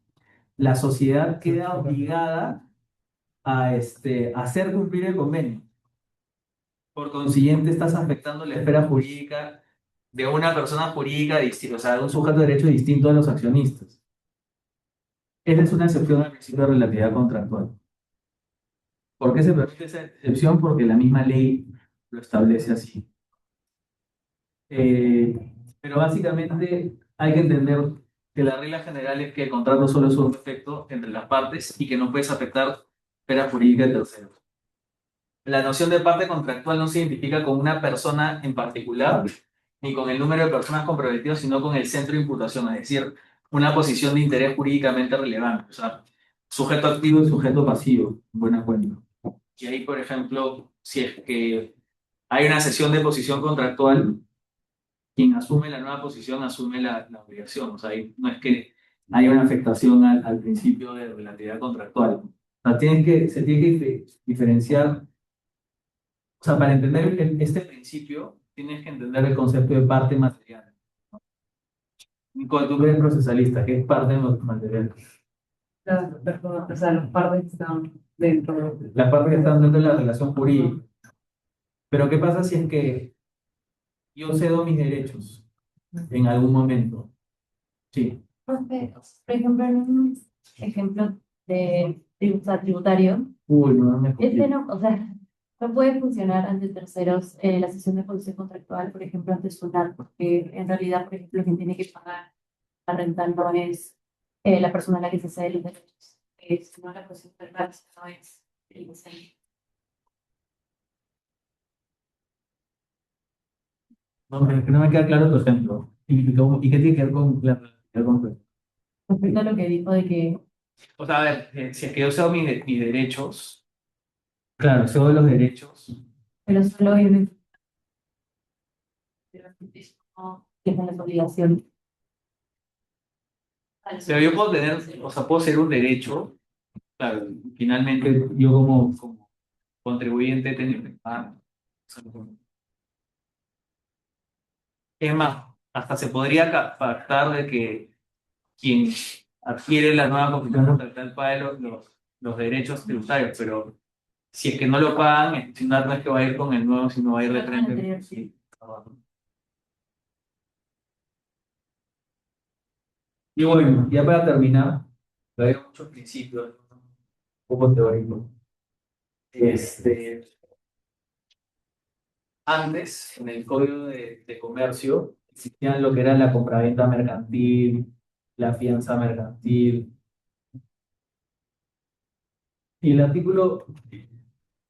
la sociedad queda obligada a hacer cumplir el convenio. Por consiguiente, estás afectando la esfera jurídica de una persona jurídica distinta, o sea, de un sujeto de derecho distinto a los accionistas. Esa es una excepción al principio de relatividad contractual. ¿Por qué se permite esa excepción? Porque la misma ley lo establece así. Pero básicamente hay que entender que la regla general es que el contrato solo es un efecto entre las partes y que no puedes afectar esfera jurídica de terceros. La noción de parte contractual no se identifica con una persona en particular ni con el número de personas comprometidas, sino con el centro de imputación, es decir, una posición de interés jurídicamente relevante, o sea, sujeto activo y sujeto pasivo, buena cuenta. Y ahí, por ejemplo, si es que hay una cesión de posición contractual, quien asume la nueva posición asume la obligación. O sea, ahí no es que haya una afectación al principio de relatividad contractual. O sea, se tiene que diferenciar. O sea, para entender este principio, tienes que entender el concepto de parte material. Nicole, tú que eres procesalista, ¿qué es parte material? O sea, los partes que están dentro. Las partes que están dentro de la relación jurídica. Pero ¿qué pasa si es que yo cedo mis derechos en algún momento? Sí. Profe, por ejemplo, en un ejemplo de tributario, Uy, no me no, o sea, no puede funcionar ante terceros la sesión de posición contractual, por ejemplo, ante SUNAT, porque en realidad, por ejemplo, quien tiene que pagar la renta no es la persona a la que se cede los derechos, sino la posición contractual, no es el inocente. No me queda claro tu ejemplo. ¿Y qué tiene que ver con la Respecto a lo que dijo de que O sea, a ver, si es que yo cedo mis derechos, claro, cedo los derechos, pero solo hay un que es una obligación. pero yo puedo tener, o sea, puedo ser un derecho, claro, finalmente yo como contribuyente tengo que pagar. Es más, hasta se podría pactar de que quien adquiere la nueva constitución contractual pague los derechos tributarios, pero si es que no lo pagan, no es que va a ir con el nuevo, sino va a ir de Va con el frente. anterior. Sí. Y bueno, ya para terminar, hay muchos principios, ¿no? Un poco teóricos. Antes, en el Código de Comercio, existían lo que era la compraventa mercantil, la fianza mercantil. Y el artículo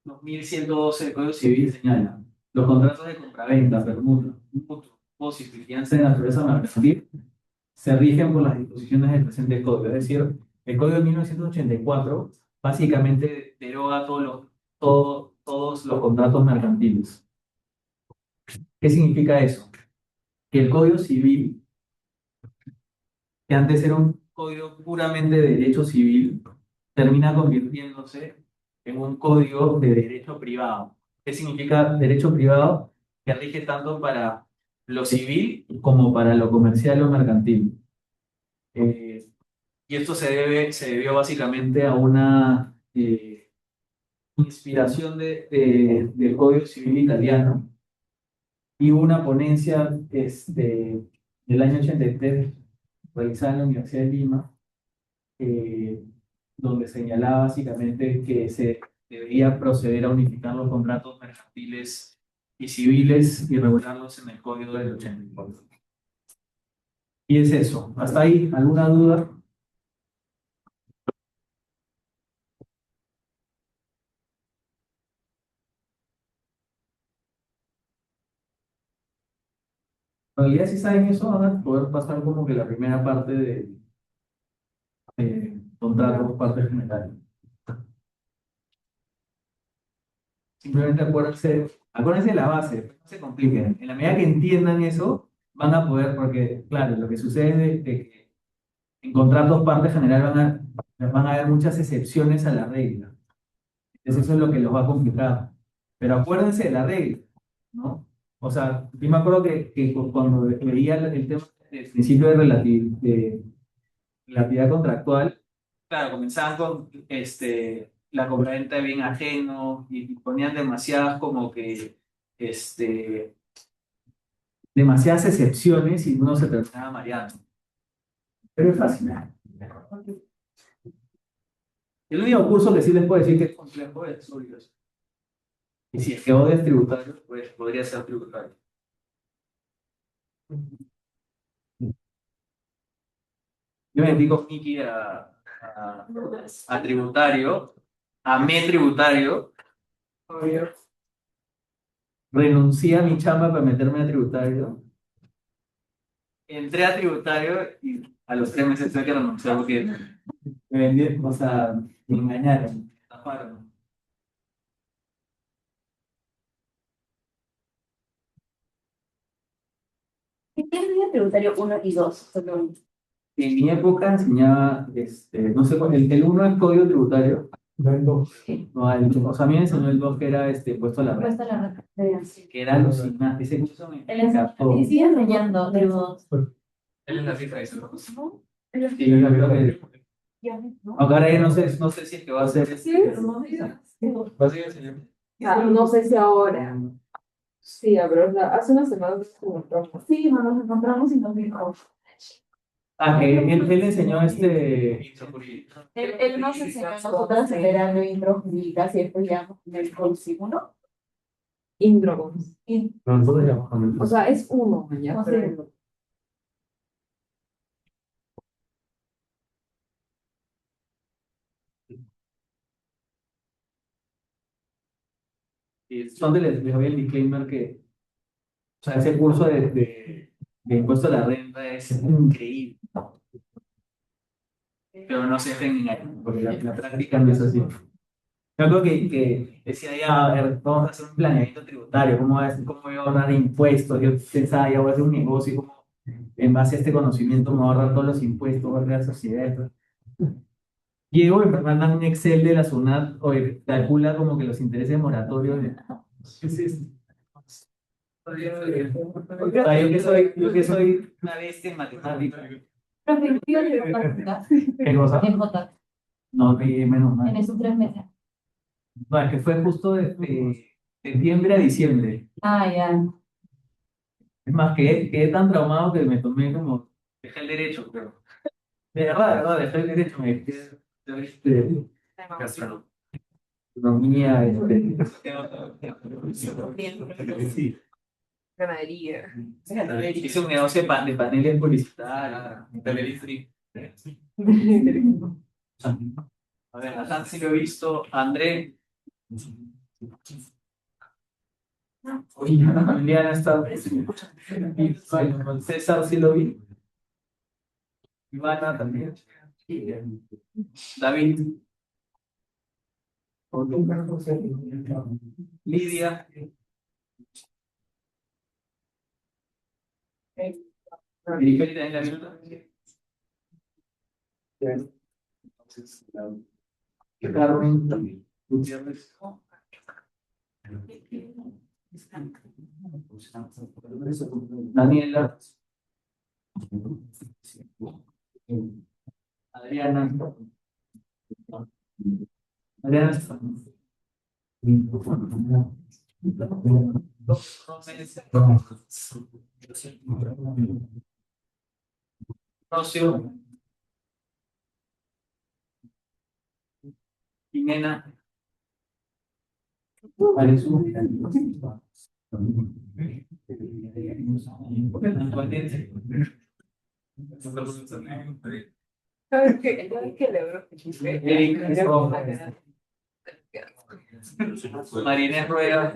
2112 del Código Civil señala: los contratos de compraventa, permuta, mutuo, depósito y fianza de naturaleza mercantil se rigen por las disposiciones del presente Código. Es decir, el Código de 1984 básicamente deroga todos los contratos mercantiles. ¿Qué significa eso? Que el Código Civil, que antes era un código puramente de derecho civil, termina convirtiéndose en un código de derecho privado. ¿Qué significa derecho privado? Que rige tanto para lo civil como para lo comercial o mercantil. Y esto se debió básicamente a una inspiración del Código Civil italiano y una ponencia del año 83 realizada en la Universidad de Lima, eh, donde señalaba básicamente que se debería proceder a unificar los contratos mercantiles y civiles y regularlos en el Código del 84. Y es eso. ¿Hasta ahí alguna duda? En realidad, si saben eso, van a poder pasar como que la primera parte de contratos, partes generales. Simplemente acuérdense de la base, no se compliquen. En la medida que entiendan eso, van a poder, porque, claro, lo que sucede es de que en contratos partes generales van a haber muchas excepciones a la regla. Entonces, eso es lo que los va a complicar. Pero acuérdense de la regla, ¿no? O sea, yo me acuerdo que cuando veía el tema del principio de relatividad contractual, claro, comenzaban con la compraventa de bien ajeno y ponían demasiadas como que demasiadas excepciones y uno se terminaba mareando. Pero es fácil. El único curso que sí les puedo decir que es complejo es Urios. Y si es que odias tributario, pues podría ser tributario. Yo me metí con Miki a tributario, a me tributario. Renuncié a mi chamba para meterme a tributario. Entré a tributario y a los 3 meses tuve que renunciar porque me vendieron, o sea, me engañaron, me estafaron. ¿Qué es el tributario 1 y 2? En mi época enseñaba, no sé, el 1 es código tributario. No el dos. No, o sea, a mí me enseñó el 2 que era puesto a la red. Puesto a la red. Que era alucinante. Ese curso me Él encantó. sigue enseñando, pero... Él es la cifra de eso. Sí, Sí, yo creo que. ¿no? Ahora ya no sé si es que va a ser. Sí, Va a ser señor. no sé si ahora. Sí, pero hace unas semanas como Sí, no nos encontramos y nos dijo. Que él enseñó Él nos enseñó a nosotras a leer algo intro jurídicas y después ya en el consigo, Indrogons. No, nosotros llamamos. O sea, es uno, ya. Pero- Son les doy el disclaimer que, o sea, ese curso El impuesto a la renta es increíble. Pero no se dejen engañar, porque la práctica no es así. Yo creo que decía ya, a ver, vamos a hacer un planeamiento tributario, cómo voy a ahorrar impuestos. Yo pensaba, ya voy a hacer un negocio, cómo en base a este conocimiento me voy a ahorrar todos los impuestos, voy a crear sociedades. Llego y me mandan un Excel de la SUNAT, o calcula como que los intereses moratorios. ¿Qué es esto? O sea, yo que soy una bestia en matemáticas. Profe, ¿qué de prácticas ¿Qué cosa? en Jota No, menos mal. en esos 3 meses? No, es que fue justo de septiembre a diciembre. Ah, ya. Es más, quedé tan traumado que me tomé como, dejé el derecho, pero de verdad, dejé el derecho, me quedé gastronomía, sí. Ganadería. Hice un negocio de paneles publicitarios, delivery. A ver, a Tan sí lo he visto, André. Juliana está. César sí lo vi. Ivana también. David. Lidia. Erika, ¿la viste? Carmen Gutiérrez. Daniela. Adriana. Rocio. Jimena. Marínez Rueda.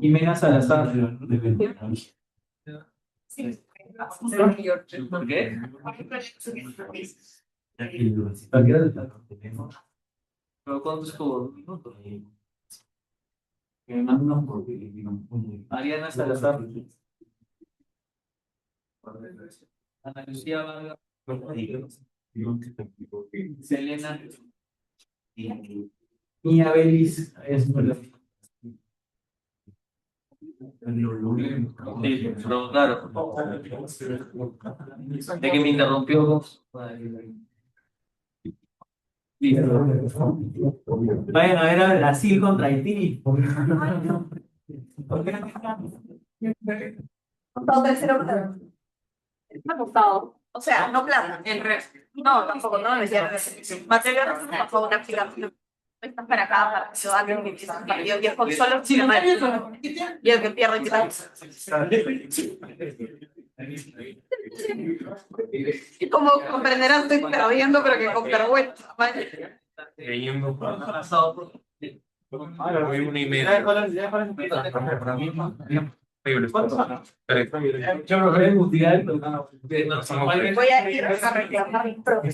Jimena Salazar. ¿Por qué? Pero ¿cuánto estuvo? ¿Minutos? Ariana Salazar. Ana Lucía Vargas. Selena. Mía Belis. Sí, pero claro. De que me interrumpió. Vayan a ver a Brasil contra Haití. Me ha costado. O sea, no plata, en red. No, tampoco, no me decía material tampoco una aplicación. Estás para acá, para que ciudadanos que empiezan un partido y es con solo Chile. Y el que pierde quita. Y como comprenderán, estoy perdiendo, pero que con vergüenza, ¿vale? Leyendo. Voy a ir a reclamar mi propia.